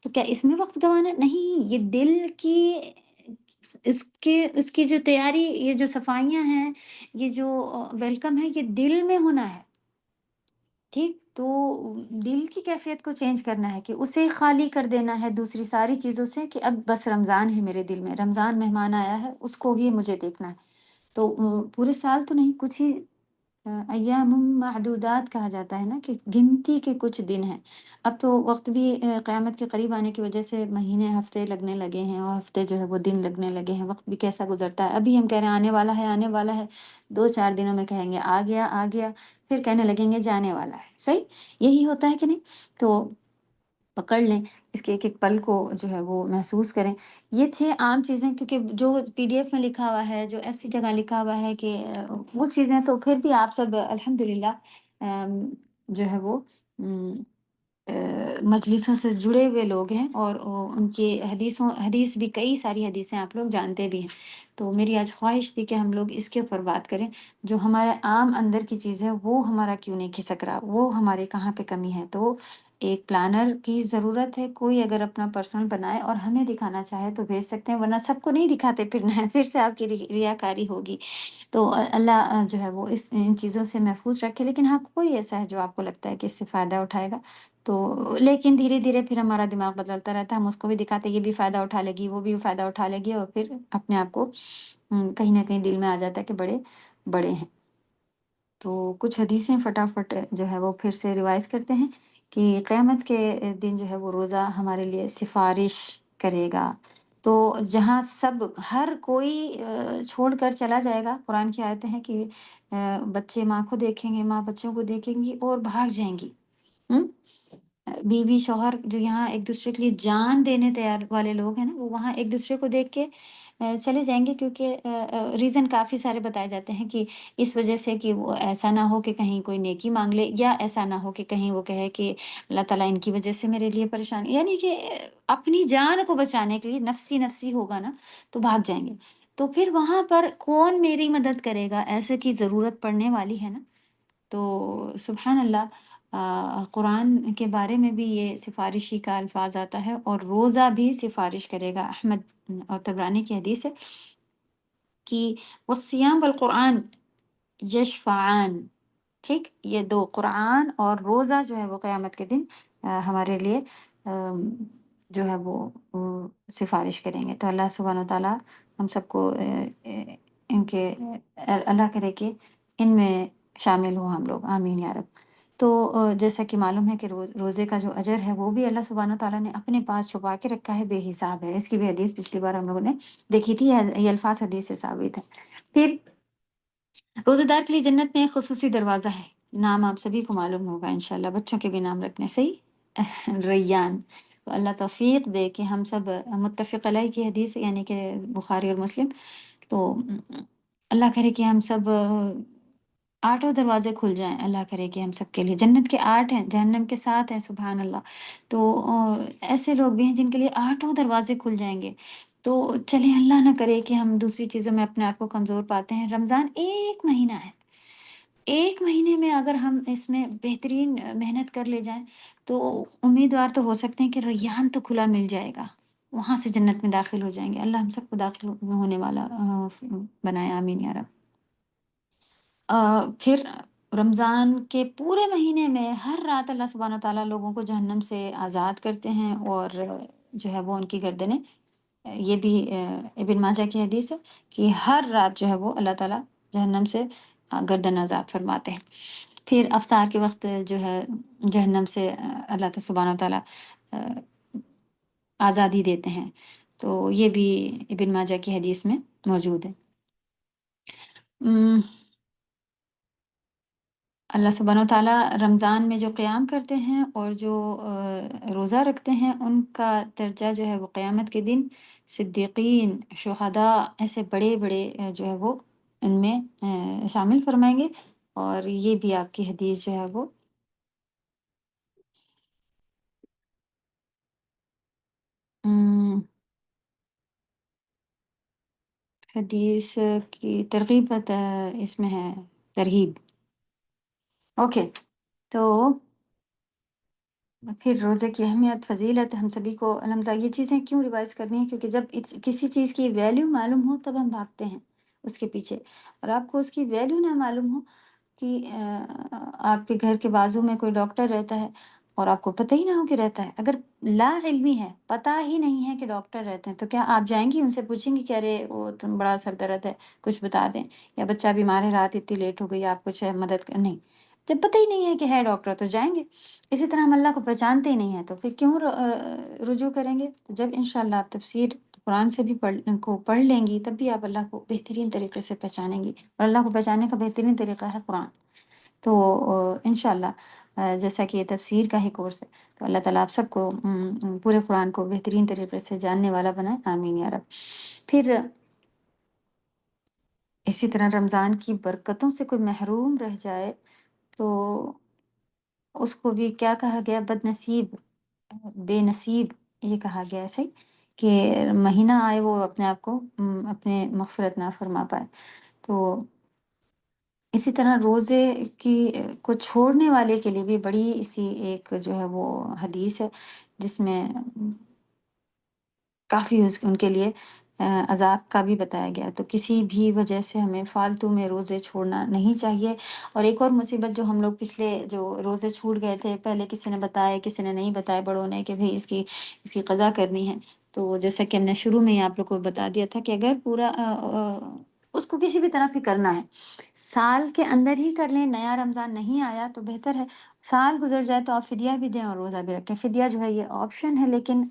तो क्या इसमें वक़्त गँवाना है? नहीं, ये दिल की इसके इसकी जो तैयारी, ये जो सफाइयाँ हैं, ये जो वेलकम है, ये दिल में होना है। ठीक? तो दिल की कैफ़ियत को चेंज करना है कि उसे खाली कर देना है दूसरी सारी चीज़ों से कि अब बस रमज़ान है मेरे दिल में, रमज़ान मेहमान आया है, उसको ही मुझे देखना है। तो पूरे साल तो नहीं, कुछ ही अय्यामुम मादूदात कहा जाता है ना, कि गिनती के कुछ दिन हैं। अब तो वक़्त भी क़यामत के करीब आने की वज़ह से महीने, हफ़्ते लगने लगे हैं और हफ़्ते जो है वो दिन लगने लगे हैं। वक़्त भी कैसा गुज़रता है। अभी हम कह रहे हैं आने वाला है, 2-4 दिनों में कहेंगे आ गया, फिर कहने लगेंगे जाने वाला है। सही? यही होता है कि नहीं? तो पकड़ लें, इसके एक-एक पल को जो है वो महसूस करें। ये थे आम चीज़ें, क्योंकि जो पीडीएफ में लिखा हुआ है, जो ऐसी जगह लिखा हुआ है कि वो चीज़ें तो फिर भी आप सब अल्हम्दुलिल्लाह जो है वो उम मजलिसों से जुड़े हुए लोग हैं और उनकी हदीस भी, कई सारी हदीसें आप लोग जानते भी हैं। तो मेरी आज ख़्वाहिश थी कि हम लोग इसके ऊपर बात करें, जो हमारे आम अंदर की चीज़ है, वो हमारा क्यों नहीं खिसक रहा, वो हमारे कहाँ पे कमी है। तो एक प्लानर की ज़रूरत है, कोई अगर अपना पर्सनल बनाए और हमें दिखाना चाहे तो भेज सकते हैं, वरना सबको नहीं दिखाते फिरना है, फिर से आपकी रियाकारी होगी। तो अल्लाह जो है वो इस इन चीज़ों से महफूज रखे। लेकिन हाँ, कोई ऐसा है जो आपको लगता है कि इससे फ़ायदा उठाएगा, तो लेकिन धीरे-धीरे फिर हमारा दिमाग बदलता रहता है, हम उसको भी दिखाते हैं, ये भी फ़ायदा उठा लेगी, वो भी फ़ायदा उठा लेगी और फिर अपने आप को कहीं न कहीं दिल में आ जाता है कि बड़े बड़े हैं। तो कुछ हदीसें फटाफट जो है वो फिर से रिवाइज़ करते हैं। کہ قیامت کے دن جو ہے وہ روزہ ہمارے لیے سفارش کرے گا۔ تو جہاں سب ہر کوئی چھوڑ کر چلا جائے گا، قرآن کی آیتیں ہیں کہ بچے ماں کو دیکھیں گے، ماں بچوں کو دیکھیں گی اور بھاگ جائیں گی۔ ہوں، بیوی شوہر جو یہاں ایک دوسرے کے لیے جان دینے تیار والے لوگ ہیں نا، وہ وہاں ایک دوسرے کو دیکھ کے چلے جائیں گے، کیونکہ ریزن کافی سارے بتائے جاتے ہیں کہ اس وجہ سے کہ وہ ایسا نہ ہو کہ کہیں کوئی نیکی مانگ لے، یا ایسا نہ ہو کہ کہیں وہ کہے کہ اللہ تعالیٰ ان کی وجہ سے میرے لیے پریشان، یعنی کہ اپنی جان کو بچانے کے لیے نفسی نفسی ہوگا نا، تو بھاگ جائیں گے۔ تو پھر وہاں پر کون میری مدد کرے گا، ایسے کی ضرورت پڑنے والی ہے نا۔ تو سبحان اللہ، قرآن کے بارے میں بھی یہ سفارشی کا الفاظ آتا ہے، اور روزہ بھی سفارش کرے گا۔ احمد اور طبرانی کی حدیث ہے کہ والصیام والقرآن یشفعان، ٹھیک، یہ دو، قرآن اور روزہ جو ہے وہ قیامت کے دن ہمارے لیے آم، جو ہے وہ سفارش کریں گے۔ تو اللہ سبحانہ و تعالیٰ ہم سب کو ان کے اللہ کرے کہ ان میں شامل ہوں ہم لوگ، آمین یا رب۔ تو جیسا کہ معلوم ہے کہ روزے کا جو اجر ہے وہ بھی اللہ سبحانہ و تعالیٰ نے اپنے پاس چھپا کے رکھا ہے، بے حساب ہے۔ اس کی بھی حدیث پچھلی بار ہم لوگوں نے دیکھی تھی، یہ الفاظ حدیث سے ثابت ہے۔ پھر روزہ دار کے لیے جنت میں ایک خصوصی دروازہ ہے، نام آپ سبھی کو معلوم ہوگا انشاءاللہ، بچوں کے بھی نام رکھنے صحیح ریان۔ تو اللہ توفیق دے کہ ہم سب متفق علیہ کی حدیث، یعنی کہ بخاری اور مسلم، تو اللہ کرے کہ ہم سب آٹھوں دروازے کھل جائیں، اللہ کرے کہ ہم سب کے لیے، جنت کے 8 ہیں، جہنم کے 7 ہیں، سبحان اللہ۔ تو ایسے لوگ بھی ہیں جن کے لیے آٹھوں دروازے کھل جائیں گے۔ تو چلیں، اللہ نہ کرے کہ ہم دوسری چیزوں میں اپنے آپ کو کمزور پاتے ہیں۔ رمضان ایک مہینہ ہے، ایک مہینے میں اگر ہم اس میں بہترین محنت کر لے جائیں تو امیدوار تو ہو سکتے ہیں کہ ریان تو کھلا مل جائے گا، وہاں سے جنت میں داخل ہو جائیں گے۔ اللہ ہم سب کو داخل ہونے والا بنائے، آمین یا رب۔ پھر رمضان کے پورے مہینے میں ہر رات اللہ سبحانہ تعالیٰ لوگوں کو جہنم سے آزاد کرتے ہیں، اور جو ہے وہ ان کی گردنیں، یہ بھی ابن ماجہ کی حدیث ہے کہ ہر رات جو ہے وہ اللہ تعالیٰ جہنم سے گردن آزاد فرماتے ہیں۔ پھر افطار کے وقت جو ہے جہنم سے اللہ تعالیٰ سبحانہ تعالیٰ آزادی دیتے ہیں۔ تو یہ بھی ابن ماجہ کی حدیث میں موجود ہے۔ ام، اللہ سبحانہ و تعالیٰ رمضان میں جو قیام کرتے ہیں اور جو روزہ رکھتے ہیں، ان کا درجہ جو ہے وہ قیامت کے دن صدیقین، شہداء، ایسے بڑے بڑے جو ہے وہ ان میں شامل فرمائیں گے۔ اور یہ بھی آپ کی حدیث جو ہے وہ ام، حدیث کی ترغیب اس میں ہے، ترغیب۔ اوکے، تو پھر روزے کی اہمیت، فضیلت ہم سبھی کو الحمدللہ یہ چیزیں کیوں ریوائز کرنی ہے، کیونکہ جب کسی چیز کی ویلیو معلوم ہو تب ہم بھاگتے ہیں اس کے پیچھے، اور آپ کو اس کی ویلیو نہ معلوم ہو کہ آپ کے گھر کے بازو میں کوئی ڈاکٹر رہتا ہے اور آپ کو پتہ ہی نہ ہو کہ رہتا ہے، اگر لا علمی ہے، پتہ ہی نہیں ہے کہ ڈاکٹر رہتے ہیں، تو کیا آپ جائیں گی ان سے پوچھیں گی کہ ارے وہ تم بڑا سر درد ہے، کچھ بتا دیں، یا بچہ بیمار ہے، رات اتنی لیٹ ہو گئی، آپ کچھ مدد نہیں، جب پتہ ہی نہیں ہے کہ ہے ڈاکٹر تو جائیں گے۔ اسی طرح ہم اللہ کو پہچانتے ہی نہیں ہیں تو پھر کیوں رجوع کریں گے؟ تو جب انشاءاللہ آپ تفسیر قرآن سے بھی پڑھ لیں گی، تب بھی آپ اللہ کو بہترین طریقے سے پہچانیں گی، اور اللہ کو پہچاننے کا بہترین طریقہ ہے قرآن۔ تو انشاءاللہ جیسا کہ یہ تفسیر کا ہی کورس ہے، تو اللہ تعالیٰ آپ سب کو پورے قرآن کو بہترین طریقے سے جاننے والا بنائے، آمین یا رب۔ پھر اسی طرح رمضان کی برکتوں سے کوئی محروم رہ جائے تو اس کو بھی کیا کہا گیا، بد نصیب، بے نصیب، یہ کہا گیا ہے، صحیح، کہ مہینہ آئے وہ اپنے آپ کو اپنے مغفرت نہ فرما پائے۔ تو اسی طرح روزے کی کو چھوڑنے والے کے لیے بھی بڑی سی ایک جو ہے وہ حدیث ہے، جس میں کافی ان کے لیے عذاب کا بھی بتایا گیا، تو کسی بھی وجہ سے ہمیں فالتو میں روزے چھوڑنا نہیں چاہیے۔ اور ایک اور مصیبت جو ہم لوگ پچھلے جو روزے چھوٹ گئے تھے، پہلے کسی نے بتایا، کسی نے نہیں بتایا بڑوں نے کہ بھئی اس کی قضا کرنی ہے، تو جیسا کہ ہم نے شروع میں ہی آپ لوگ کو بتا دیا تھا کہ اگر پورا اس کو کسی بھی طرح پہ کرنا ہے۔ سال کے اندر ہی کر لیں، نیا رمضان نہیں آیا تو بہتر ہے۔ سال گزر جائے تو آپ فدیہ بھی دیں اور روزہ بھی رکھیں۔ فدیہ جو ہے یہ آپشن ہے، لیکن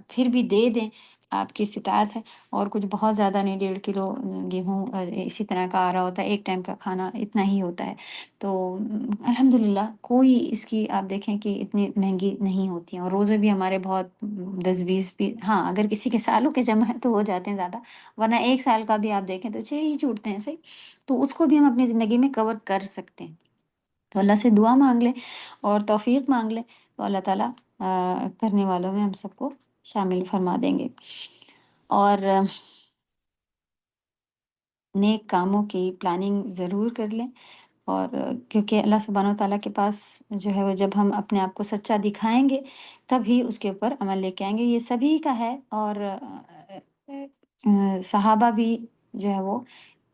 پھر بھی دے دیں، آپ کی استطاعت ہے۔ اور کچھ بہت زیادہ نہیں، 1.5 کلو گیہوں اور اسی طرح کا آ رہا ہوتا ہے، ایک ٹائم کا کھانا اتنا ہی ہوتا ہے۔ تو الحمدللہ کوئی اس کی آپ دیکھیں کہ اتنی مہنگی نہیں ہوتی ہیں، اور روزے بھی ہمارے بہت 10-20 بھی، ہاں اگر کسی کے سالوں کے جمع ہے تو ہو جاتے ہیں زیادہ، ورنہ ایک سال کا بھی آپ دیکھیں تو 6 ہی چھوٹتے ہیں، صحیح؟ تو اس کو بھی ہم اپنی زندگی میں کور کر سکتے ہیں۔ تو اللہ سے دعا مانگ لیں اور توفیق مانگ لیں، تو اللہ تعالیٰ کرنے والوں میں ہم سب کو شامل فرما دیں گے۔ اور نیک کاموں کی پلاننگ ضرور کر لیں، اور کیونکہ اللہ سبحانہ و تعالیٰ کے پاس جو ہے وہ جب ہم اپنے آپ کو سچا دکھائیں گے تب ہی اس کے اوپر عمل لے کے آئیں گے۔ یہ سبھی کا ہے، اور صحابہ بھی جو ہے وہ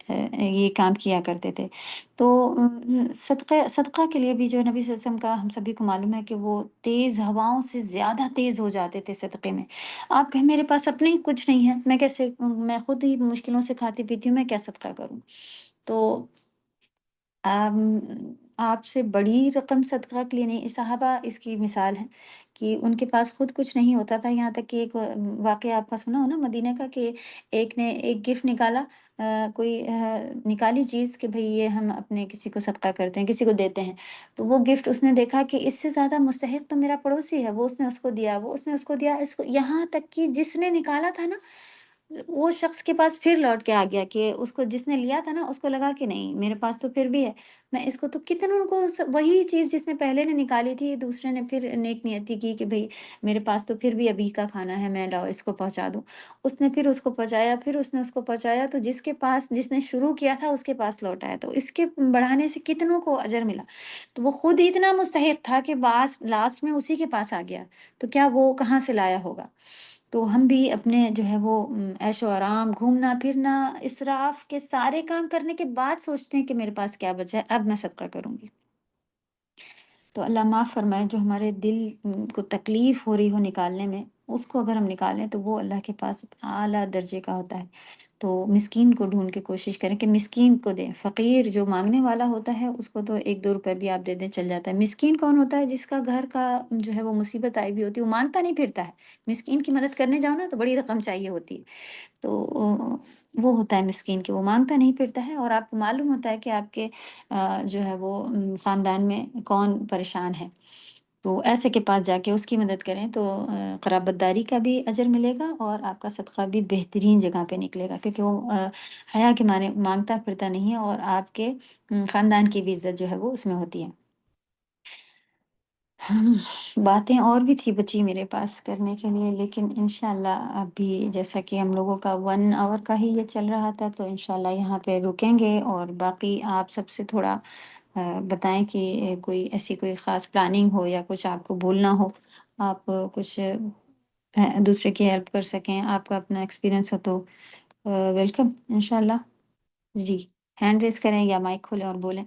یہ کام کیا کرتے تھے۔ تو صدقہ کے لیے بھی جو نبی صلی اللہ علیہ وسلم کا ہم سبھی کو معلوم ہے کہ وہ تیز ہواؤں سے زیادہ تیز ہو جاتے تھے صدقے میں۔ آپ کہیں میرے پاس اپنے ہی کچھ نہیں ہے، میں کیسے، میں خود ہی مشکلوں سے کھاتی پیتی ہوں، میں کیا صدقہ کروں؟ تو آپ سے بڑی رقم صدقہ کے لیے نہیں، صحابہ اس کی مثال ہیں کہ ان کے پاس خود کچھ نہیں ہوتا تھا، یہاں تک کہ ایک واقعہ آپ کا سنا ہو نا مدینہ کا، کہ ایک نے ایک گفٹ نکالا، کوئی نکالی چیز کہ بھئی یہ ہم اپنے کسی کو صدقہ کرتے ہیں، کسی کو دیتے ہیں۔ تو وہ گفٹ اس نے دیکھا کہ اس سے زیادہ مستحق تو میرا پڑوسی ہے، وہ اس نے اس کو دیا، وہ اس نے اس کو دیا، اس کو، یہاں تک کہ جس نے نکالا تھا نا، وہ شخص کے پاس پھر لوٹ کے آ گیا کہ اس کو جس نے لیا تھا نا، اس کو لگا کہ نہیں میرے پاس تو پھر بھی ہے، میں اس کو تو کتنوں کو وہی چیز جس نے پہلے نے نکالی تھی، دوسرے نے پھر نیک نیتی کی کہ بھئی میرے پاس تو پھر بھی ابھی کا کھانا ہے، میں لاؤ اس کو پہنچا دوں۔ اس نے پھر اس کو پہنچایا، پھر اس نے اس کو پہنچایا، تو جس کے پاس، جس نے شروع کیا تھا اس کے پاس لوٹ آیا، تو اس کے بڑھانے سے کتنوں کو اجر ملا۔ تو وہ خود اتنا مستحق تھا کہ بعض لاسٹ میں اسی کے پاس آ گیا، تو کیا وہ کہاں سے لایا ہوگا؟ تو ہم بھی اپنے جو ہے وہ عیش و آرام، گھومنا پھرنا، اسراف کے سارے کام کرنے کے بعد سوچتے ہیں کہ میرے پاس کیا بچا ہے، اب میں صدقہ کروں گی۔ تو اللہ معاف فرمائے، جو ہمارے دل کو تکلیف ہو رہی ہو نکالنے میں، اس کو اگر ہم نکالیں تو وہ اللہ کے پاس اعلیٰ درجے کا ہوتا ہے۔ تو مسکین کو ڈھونڈ کے کوشش کریں کہ مسکین کو دیں۔ فقیر جو مانگنے والا ہوتا ہے اس کو تو 1-2 روپے بھی آپ دے دیں چل جاتا ہے۔ مسکین کون ہوتا ہے؟ جس کا گھر کا جو ہے وہ مصیبت آئی بھی ہوتی ہے، وہ مانگتا نہیں پھرتا ہے۔ مسکین کی مدد کرنے جاؤ نا تو بڑی رقم چاہیے ہوتی ہے، تو وہ ہوتا ہے مسکین، کہ وہ مانگتا نہیں پھرتا ہے، اور آپ کو معلوم ہوتا ہے کہ آپ کے جو ہے وہ خاندان میں کون پریشان ہے، تو ایسے کے پاس جا کے اس کی مدد کریں تو قرابت داری کا بھی اجر ملے گا، اور آپ کا صدقہ بھی بہترین جگہ پہ نکلے گا، کیونکہ وہ حیا کے معنی مانگتا پھرتا نہیں ہے، اور آپ کے خاندان کی بھی عزت جو ہے وہ اس میں ہوتی ہے۔ باتیں اور بھی تھی بچی میرے پاس کرنے کے لیے، لیکن انشاءاللہ ابھی جیسا کہ ہم لوگوں کا 1 آور کا ہی یہ چل رہا تھا، تو انشاءاللہ یہاں پہ رکیں گے، اور باقی آپ سب سے تھوڑا بتائیں کہ کوئی ایسی کوئی خاص پلاننگ ہو یا کچھ آپ کو بولنا ہو، آپ کچھ دوسرے کی ہیلپ کر سکیں، آپ کا اپنا ایکسپیرینس ہو تو ویلکم انشاءاللہ۔ جی، ہینڈ ریز کریں یا مائک کھولیں اور بولیں۔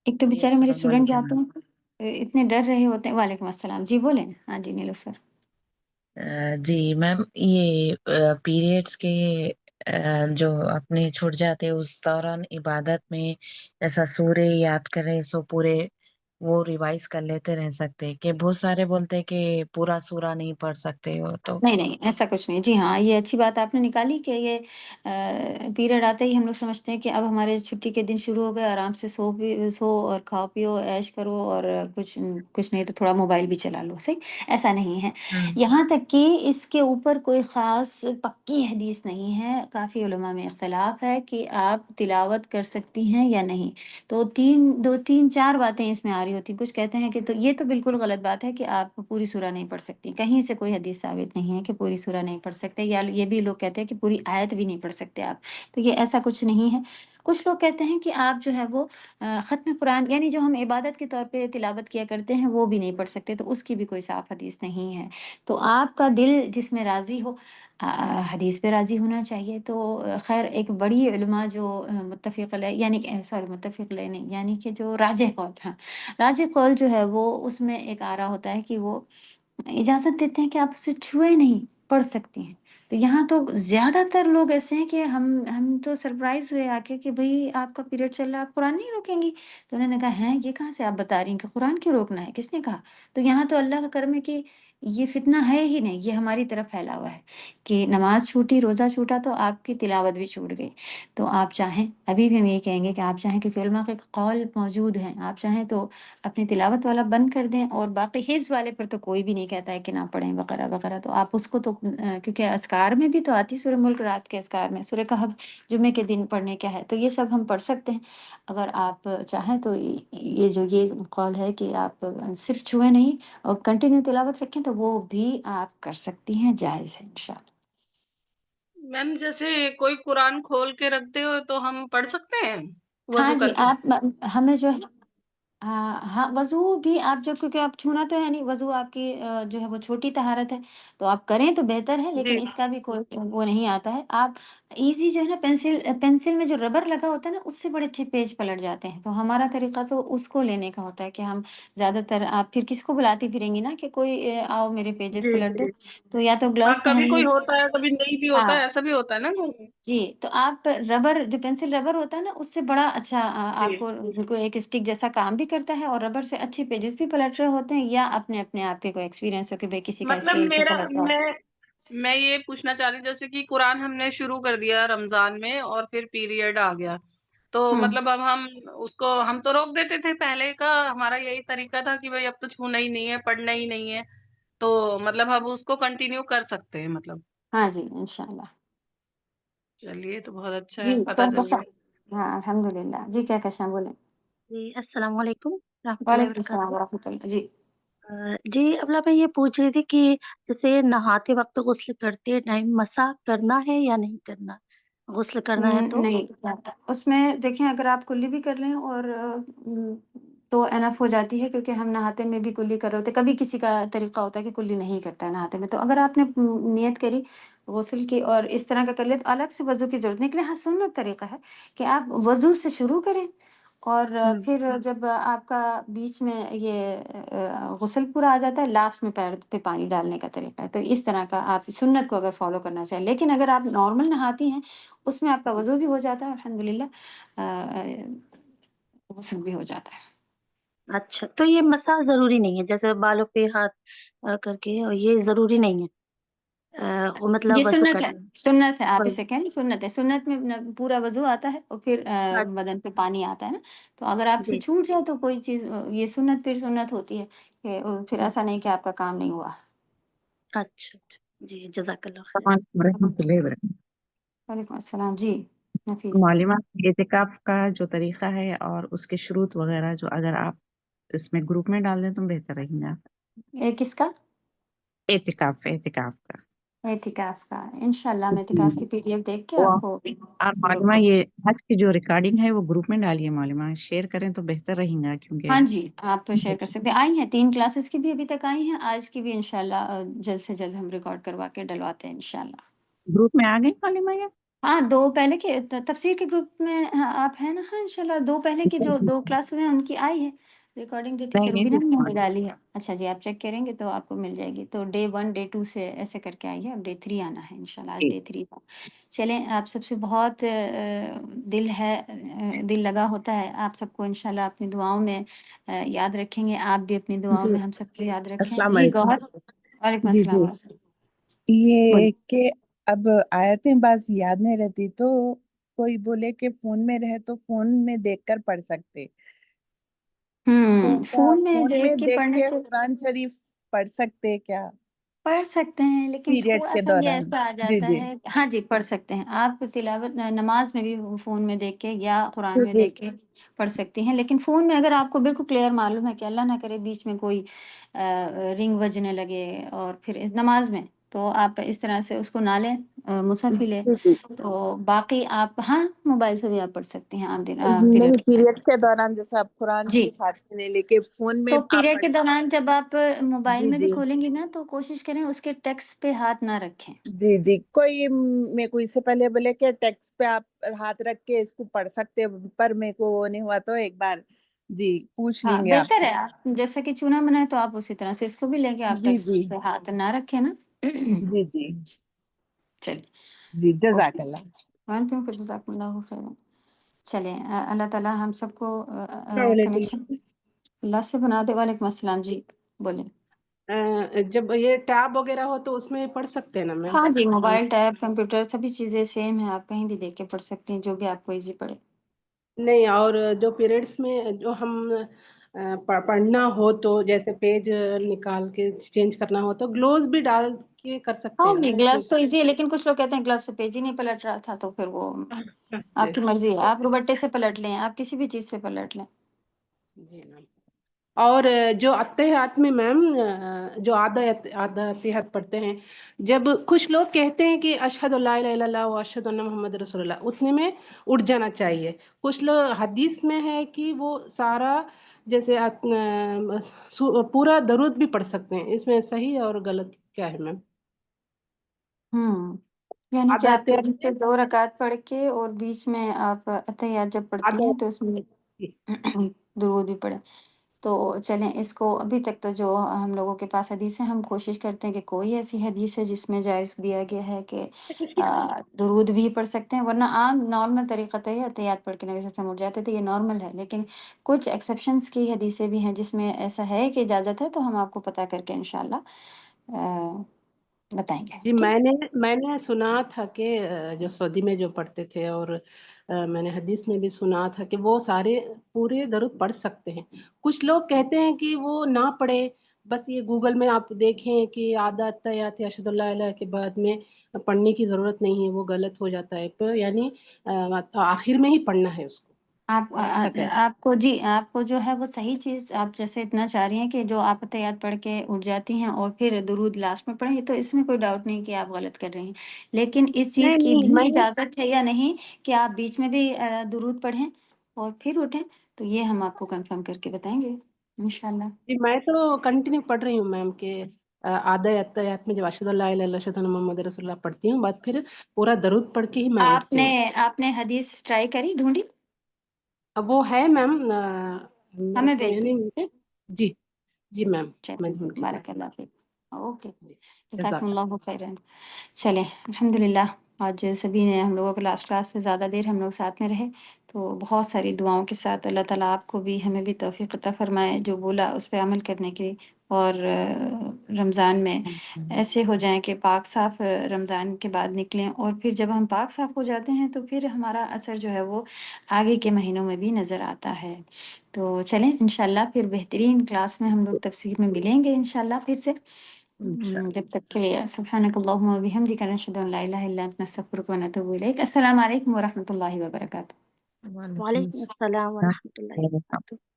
ایک تو جی بیچارے میرے السلام اسٹوڈنٹ علیکم۔ جاتے ہیں، اتنے ڈر رہے ہوتے ہیں۔ وعلیکم السلام، جی بولیں۔ ہاں جی نیلوفر۔ جی میم، یہ پیریڈس کے جو اپنے چھوٹ جاتے اس دوران عبادت میں جیسا سورہ یاد کرے سو پورے وہ ریوائز کر لیتے رہ سکتے، کہ بہت سارے بولتے کہ پورا سورہ نہیں پڑھ سکتے ہو تو۔ نہیں نہیں، ایسا کچھ نہیں۔ جی ہاں، یہ اچھی بات آپ نے نکالی کہ یہ پیریڈ آتے ہی ہم لوگ سمجھتے ہیں کہ اب ہمارے چھٹی کے دن شروع ہو گئے، آرام سے سو اور کھاؤ پیو، عیش کرو، اور کچھ نہیں تو تھوڑا موبائل بھی چلا لو، صحیح؟ ایسا نہیں ہے۔ ہوں یہاں تک کہ اس کے اوپر کوئی خاص پکی حدیث نہیں ہے، کافی علماء میں اختلاف ہے کہ آپ تلاوت کر سکتی ہیں یا نہیں۔ تو 2-3-4 باتیں اس میں آ رہی ہوتی ہیں۔ کچھ کہتے ہیں کہ تو یہ تو بالکل غلط بات ہے کہ آپ پوری سورہ نہیں پڑھ سکتی، کہیں سے کوئی حدیث ثابت نہیں ہے کہ پوری سورہ نہیں پڑھ سکتے، یا یہ بھی لوگ کہتے ہیں کہ پوری آیت بھی نہیں پڑھ سکتے آپ، تو یہ ایسا کچھ نہیں ہے۔ کچھ لوگ کہتے ہیں کہ آپ جو ہے وہ ختم قرآن، یعنی جو ہم عبادت کے طور پہ تلاوت کیا کرتے ہیں وہ بھی نہیں پڑھ سکتے، تو اس کی بھی کوئی صاف حدیث نہیں ہے۔ تو آپ کا دل جس میں راضی ہو، حدیث پہ راضی ہونا چاہیے۔ تو خیر، ایک بڑی علماء جو متفق علیہ، یعنی کہ سوری متفق علیہ نہیں، یعنی کہ جو راجح قول، ہاں راجح قول جو ہے وہ اس میں ایک آ رہا ہوتا ہے کہ وہ इजाज़त देते हैं कि आप उसे छुए नहीं, पढ़ सकती हैं। तो यहाँ तो ज़्यादातर लोग ऐसे हैं कि हम तो सरप्राइज़ हुए आके कि भई आपका पीरियड चल रहा है, आप कुरान नहीं रोकेंगी? तो उन्होंने कहा, हैं ये कहाँ से आप बता रही हैं कि कुरान क्यों रोकना है? किसने कहा? तो यहाँ तो अल्लाह का करम है कि ये फ़ितना है ही नहीं, ये हमारी तरफ फैला हुआ है कि नमाज़ छूटी, रोज़ा छूटा तो आपकी तिलावत भी छूट गई। तो आप चाहें अभी भी हम यही कहेंगे कि आप चाहें, क्योंकि उलमा के कौल मौजूद हैं, आप चाहें तो अपनी तिलावत वाला बंद कर दें, और बाकी हिफ्ज़ वाले पर तो कोई भी नहीं कहता है कि ना पढ़ें वगैरह-वगैरह, तो आप उसको तो क्योंकि अज़कार में भी तो आती है सूरह मुल्क, रात के अज़कार में, सूरह कहफ जुम्मे के दिन पढ़ने क्या है, तो ये सब हम पढ़ सकते हैं। अगर आप चाहें तो ये जो ये कौल है कि आप सिर्फ़ छुएँ नहीं और कंटिन्यू तिलावत रखें, तो वो भी आप कर सकती हैं, जायज़ है इंशाअल्लाह। मैम जैसे कोई कुरान खोल के रख दे हो तो हम पढ़ सकते हैं हाँ वज़ू जी, करके? आप हमें जो है, हाँ, हाँ, वज़ू भी आप जब, क्योंकि आप छूना तो है नहीं, वज़ू आपकी जो है वो छोटी तहारत है, तो आप करें तो बेहतर है, लेकिन जी, इसका भी कोई वो नहीं आता है। आप ईज़ी जो है ना, पेंसिल में जो रबर लगा होता है ना, उससे बड़े अच्छे पेज पलट जाते हैं। तो हमारा तरीका तो उसको लेने का होता है कि हम ज़्यादातर, आप फिर किसको बुलाती फिरेंगी ना कि कोई आओ मेरे पेजेज़ जी, पलट दो, जी। तो या तो हाँ, ग्लव्स कभी पहन कोई लें। होता है, कभी नहीं भी होता हाँ। है, ऐसा भी होता है ना घर में? जी, तो आप रबर, जो पेंसिल रबर होता है ना, उससे बड़ा अच्छा जी। आपको बिल्कुल एक स्टिक जैसा काम भी करता है, और रबर से अच्छे पेजेस भी पलट रहे होते हैं, या अपने आपके कोई एक्सपीरियंस हो कि भई किसी का मतलब स्केल से मेरा पलट रहा हो। मैं ये पूछना चाह रही हूँ जैसे कि कुरान हमने शुरू कर दिया रमज़ान में और फिर पीरियड आ गया। तो हुँ। मतलब अब हम तो रोक देते थे, पहले का हमारा यही तरीका था कि भई अब तो छूना ही नहीं है, पढ़ना ही नहीं है। तो मतलब अब उसको कंटिन्यू कर सकते हैं मतलब। हाँ जी, इंशाअल्लाह। चलिए, ये तो बहुत अच्छा जी, है, पता चल कहकशां। गया। हाँ, अल्हम्दुलिल्लाह। जी, कहकशां बोलें। जी, अस्सलाम वालेकुम रहमतुल्लाहि व वालेकुम अस्सलाम बरकातहू। व रहमतुल्लाह। जी। जी, अब्ला मैं ये पूछ रही थी कि जैसे नहाते वक़्त गुस्ल करते टाइम मसा करना है या नहीं करना? गुस्ल करना है तो? नहीं, उसमें देखें, अगर आप कुल्ली भी कर लें और तो एनफ हो जाती है, क्योंकि हम नहाते में भी कुल्ली कर रहे होते हैं। कभी किसी का तरीका होता है कि कुल्ली नहीं करता है नहाते में, तो अगर आपने नियत करी गुस्ल की और इस तरह का कर लिया, तो अलग से वज़ू की ज़रूरत नहीं। लेकिन हाँ, सुन्नत तरीका है कि आप वज़ू से शुरू करें, और हुँ। फिर जब आपका बीच में ये गुस्ल पूरा आ जाता है, लास्ट में पैर पे पानी डालने का तरीका है। तो इस तरह का आप सुन्नत को अगर फ़ॉलो करना चाहें, लेकिन अगर आप नॉर्मल नहाती हैं, उसमें आपका जी। वज़ू भी हो जाता है अल्हम्दुलिल्लाह, गुस्ल भी हो जाता है। अच्छा, तो ये मसा ज़रूरी नहीं है, जैसे बालों पे हाथ करके और ये ज़रूरी नहीं है वो मतलब ये वज़ू सुन्नत करना। सुन्नत है, आप कोई इसे कह लें सुन्नत है। सुन्नत में न पूरा वज़ू आता है, और फिर अच्छा, बदन पे पानी आता है ना, तो अगर आपसे जी। छूट जाए तो कोई चीज़, ये सुन्नत फिर सुन्नत होती है कि फिर हुँ। ऐसा नहीं कि आपका काम नहीं हुआ। अच्छा, अच्छा। जी, जज़ाकल्लाह ख़ैर। अस्सलाम वालेकुम रहमतुल्लाहि व बरकातहू। वालेकुम अस्सलाम। जी, नफ़ीस। मालूमा एतिकाफ का जो तरीका है और उसके शुरूत वगैरह, जो अगर आप इसमें ग्रुप में डाल दें तो बेहतर रहेगा। ये किसका? एतिकाफ एतिकाफ का। एतिकाफ़ का। इंशाअल्लाह मैं एतिकाफ़ जी। की पीडीएफ देख के वो आपको आप मालूमा, ग्रुप। ये आज की जो रिकॉर्डिंग है वो ग्रुप में डालिए, मालूमा शेयर करें तो बेहतर रहेगा, क्योंकि हाँ जी, आप तो शेयर कर सकते हैं। आई हैं 3 क्लासेस की भी अभी तक आई हैं, आज की भी इंशाअल्लाह जल्द से जल्द हम रिकॉर्ड करवा के डलवाते हैं इंशाअल्लाह। ग्रुप में आ गई मालूमा ये। हाँ, 2 पहले के तफसीर के ग्रुप में, हाँ, आप हैं ना? हाँ, इंशाल्लाह 2 पहले की जो 2 क्लास हुए हैं उनकी आई है। रिकॉर्डिंग जो नहीं टीचर नहीं, रुबीना जो मैम ने डाली है। अच्छा जी, आप चेक करेंगे तो आपको मिल जाएगी। तो डे 1, डे 2 से ऐसे करके आई है, अब डे 3 आना है इंशाल्लाह, आज जी। डे 3 था। चलें, आप सबसे बहुत दिल लगा होता है। आप सबको इंशाल्लाह अपनी दुआओं में याद रखेंगे। आप भी अपनी दुआओं जी, में हम सबको याद रखें। अस्सलाम जी, वालेकुम। गौहर। वालेकुम जी, अस्सलाम। जी। ये बोलिए। कि अब आयतें बाज़ याद नहीं रहती, तो कोई बोले कि फ़ोन में रहे तो फ़ोन में देखकर पढ़ सकते। तो क्या फ़ोन में फ़ोन देख में के देख पढ़ने के से कुरान शरीफ पढ़ सकते क्या? पढ़ सकते हैं, लेकिन पीरियड्स के थोड़ा-सा ये दौरान? ऐसा आ जी, जाता जी। है, हाँ जी, पढ़ सकते हैं। आप तिलावत नमाज़ में भी वो फ़ोन में देख के या कुरान जी, में जी। देख के पढ़ सकती हैं। लेकिन फ़ोन में अगर आपको बिल्कुल क्लियर मालूम है कि अल्लाह ना करे बीच में कोई रिंग बजने लगे और फिर इस नमाज़ में, तो आप इस तरह से उसको ना लें, मुसहफ़ ही लें। जी, जी। तो बाकी आप, हाँ, मोबाइल से भी आप पढ़ सकती हैं, आप नहीं, पीरियड के टाइम। पीरियड्स के दौरान जैसे आप कुरान जी। शरीफ हाथ में नहीं लेके फ़ोन में तो आप पीरियड पढ़ के दौरान जब आप मोबाइल जी, में भी जी। खोलेंगी ना, तो कोशिश करें उसके टेक्स्ट पे हाथ ना रखें। जी, जी। कोई मेरे को इससे पहले बोले कि टेक्स्ट पे आप हाथ रख के इसको पढ़ सकते हो, पर मेरे को वो नहीं हुआ, तो एक बार جی پوچھ ہاں لیں گے آپ بہتر سے. ہے، آپ جیسا کہ چونا بنائے تو آپ اسی طرح سے اس کو بھی لیں گے، آپ جی تک جی پہ ہاتھ نہ رکھے نا. جی جی چلیے جی جزاک اوکے، اللہ. وعلیکم جزاکم اللہ خیر. چلیں اللہ تعالیٰ ہم سب کو السلام علیکم. کنیکشن اللہ سے بنا دے. وعلیکم السلام. جی بولیں. جب یہ ٹیب وغیرہ ہو تو اس میں پڑھ سکتے ہیں نا میم؟ ہاں جی، موبائل، ٹیب، کمپیوٹر سبھی چیزیں سیم ہیں، آپ کہیں بھی دیکھ کے پڑھ سکتے ہیں جو بھی آپ کو ایزی پڑے. نہیں، اور جو پیریڈس میں جو ہم پڑھنا ہو تو جیسے پیج نکال کے چینج کرنا ہو تو گلوز بھی ڈال کے کر سکتے ہاں ہیں نا جی، اس میں؟ گلوس تو ایزی ہے، لیکن کچھ لوگ کہتے ہیں گلوس سے پیج ہی نہیں پلٹ رہا تھا، تو پھر وہ آپ کی مرضی ہے، آپ روبٹے سے پلٹ لیں، آپ کسی بھی چیز سے پلٹ لیں. جی میم. اور جو اتحیات میں میم جو آدھا اتحیات پڑھتے ہیں، جب کچھ لوگ کہتے ہیں کہ اشہد لا الہ الا اللہ و اشہد ان محمد رسول اللہ، اتنے میں اٹھ جانا چاہیے. کچھ لوگ حدیث میں ہے کہ وہ سارا جیسے پورا درود بھی پڑھ سکتے ہیں. اس میں صحیح اور غلط کیا ہے میم؟ یعنی کہ آدھا آپ اتحیات تقریب سے 2 رکعت پڑھ کے اور بیچ میں آپ اتحیات جب پڑھتی آدھا ہیں تو اس میں درود بھی پڑھیں. تو چلیں اس کو ابھی تک تو جو ہم لوگوں کے پاس حدیث ہے، ہم کوشش کرتے ہیں کہ کوئی ایسی حدیث ہے جس میں جائز دیا گیا ہے کہ درود بھی پڑھ سکتے ہیں، ورنہ عام نارمل طریقہ تو ہے اتحیات پڑھ کے نبی صلی اللہ علیہ وسلم اٹھ جاتے تھے، یہ نارمل ہے. لیکن کچھ ایکسیپشنس کی حدیثیں بھی ہیں جس میں ایسا ہے کہ اجازت ہے، تو ہم آپ کو پتہ کر کے انشاءاللہ بتائیں گے. جی. ٹھیک ہے. میں نے سنا تھا کہ جو سعودی میں جو پڑھتے تھے، اور میں نے حدیث میں بھی سنا تھا کہ وہ سارے پورے درود پڑھ سکتے ہیں. کچھ لوگ کہتے ہیں کہ وہ نہ پڑھے، بس یہ گوگل میں آپ دیکھیں کہ آدھا اتحیات اشہد اللہ الہ کے بعد میں پڑھنے کی ضرورت نہیں ہے، وہ غلط ہو جاتا ہے. تو یعنی آخر میں ہی پڑھنا ہے اس کو. ایسا کہتے آپ کو جی، آپ کو جو ہے وہ صحیح چیز آپ جیسے اتنا چاہ رہی ہیں کہ جو آپ اتحیات پڑھ کے اٹھ جاتی ہیں اور پھر درود لاسٹ میں پڑھیں، تو اس میں کوئی ڈاؤٹ نہیں کہ آپ غلط کر رہی ہیں. لیکن اس چیز کی نہیں، بھی میں اجازت ہے یا نہیں کہ آپ بیچ میں بھی درود پڑھیں اور پھر اٹھیں، تو یہ ہم آپ کو کنفرم کر کے بتائیں گے انشاءاللہ. جی میں تو کنٹینیو پڑھ رہی ہوں میم کہ آدھا اتحیات میں جب اشہد اللہ الہ الا اللہ اشہد ان محمد رسول اللہ پڑھتی ہوں، بعد پھر پورا درود پڑھ کے ہی میں اٹھتی ہوں. آپ نے حدیث ٹرائی کری، ڈھونڈی؟ اب وہ ہے میم میرے ہمیں کو بھیج یعنی. دیں. جی جی میم، میں چلیں، ڈھونڈ کے بارک اللہ فیک. اوکے، جی جزاکم جزاک اللہ خیرا. چلیں الحمدللہ، آج سبھی نے ہم لوگوں کو لاسٹ کلاس سے زیادہ دیر ہم لوگ ساتھ میں رہے، تو بہت ساری دعاؤں کے ساتھ اللہ تعالیٰ آپ کو بھی ہمیں بھی توفیق عطا فرمائے، جو بولا اس پہ عمل کرنے کی، اور رمضان میں ایسے ہو جائیں کہ پاک صاف رمضان کے بعد نکلیں، اور پھر جب ہم پاک صاف ہو جاتے ہیں تو پھر ہمارا اثر جو ہے وہ آگے کے مہینوں میں بھی نظر آتا ہے. تو چلیں انشاءاللہ پھر بہترین کلاس میں ہم لوگ تفسیر میں ملیں گے انشاءاللہ پھر سے. جب تک کے لیے سبحانک اللہم و بحمدک نشہد ان لا الہ الا انت نستغفرک و نتوب الیک. السلام علیکم و رحمۃ اللہ وبرکاتہ. وعلیکم وعلیکم السلام ورحمۃ اللہ السلام. وبرکاتہ.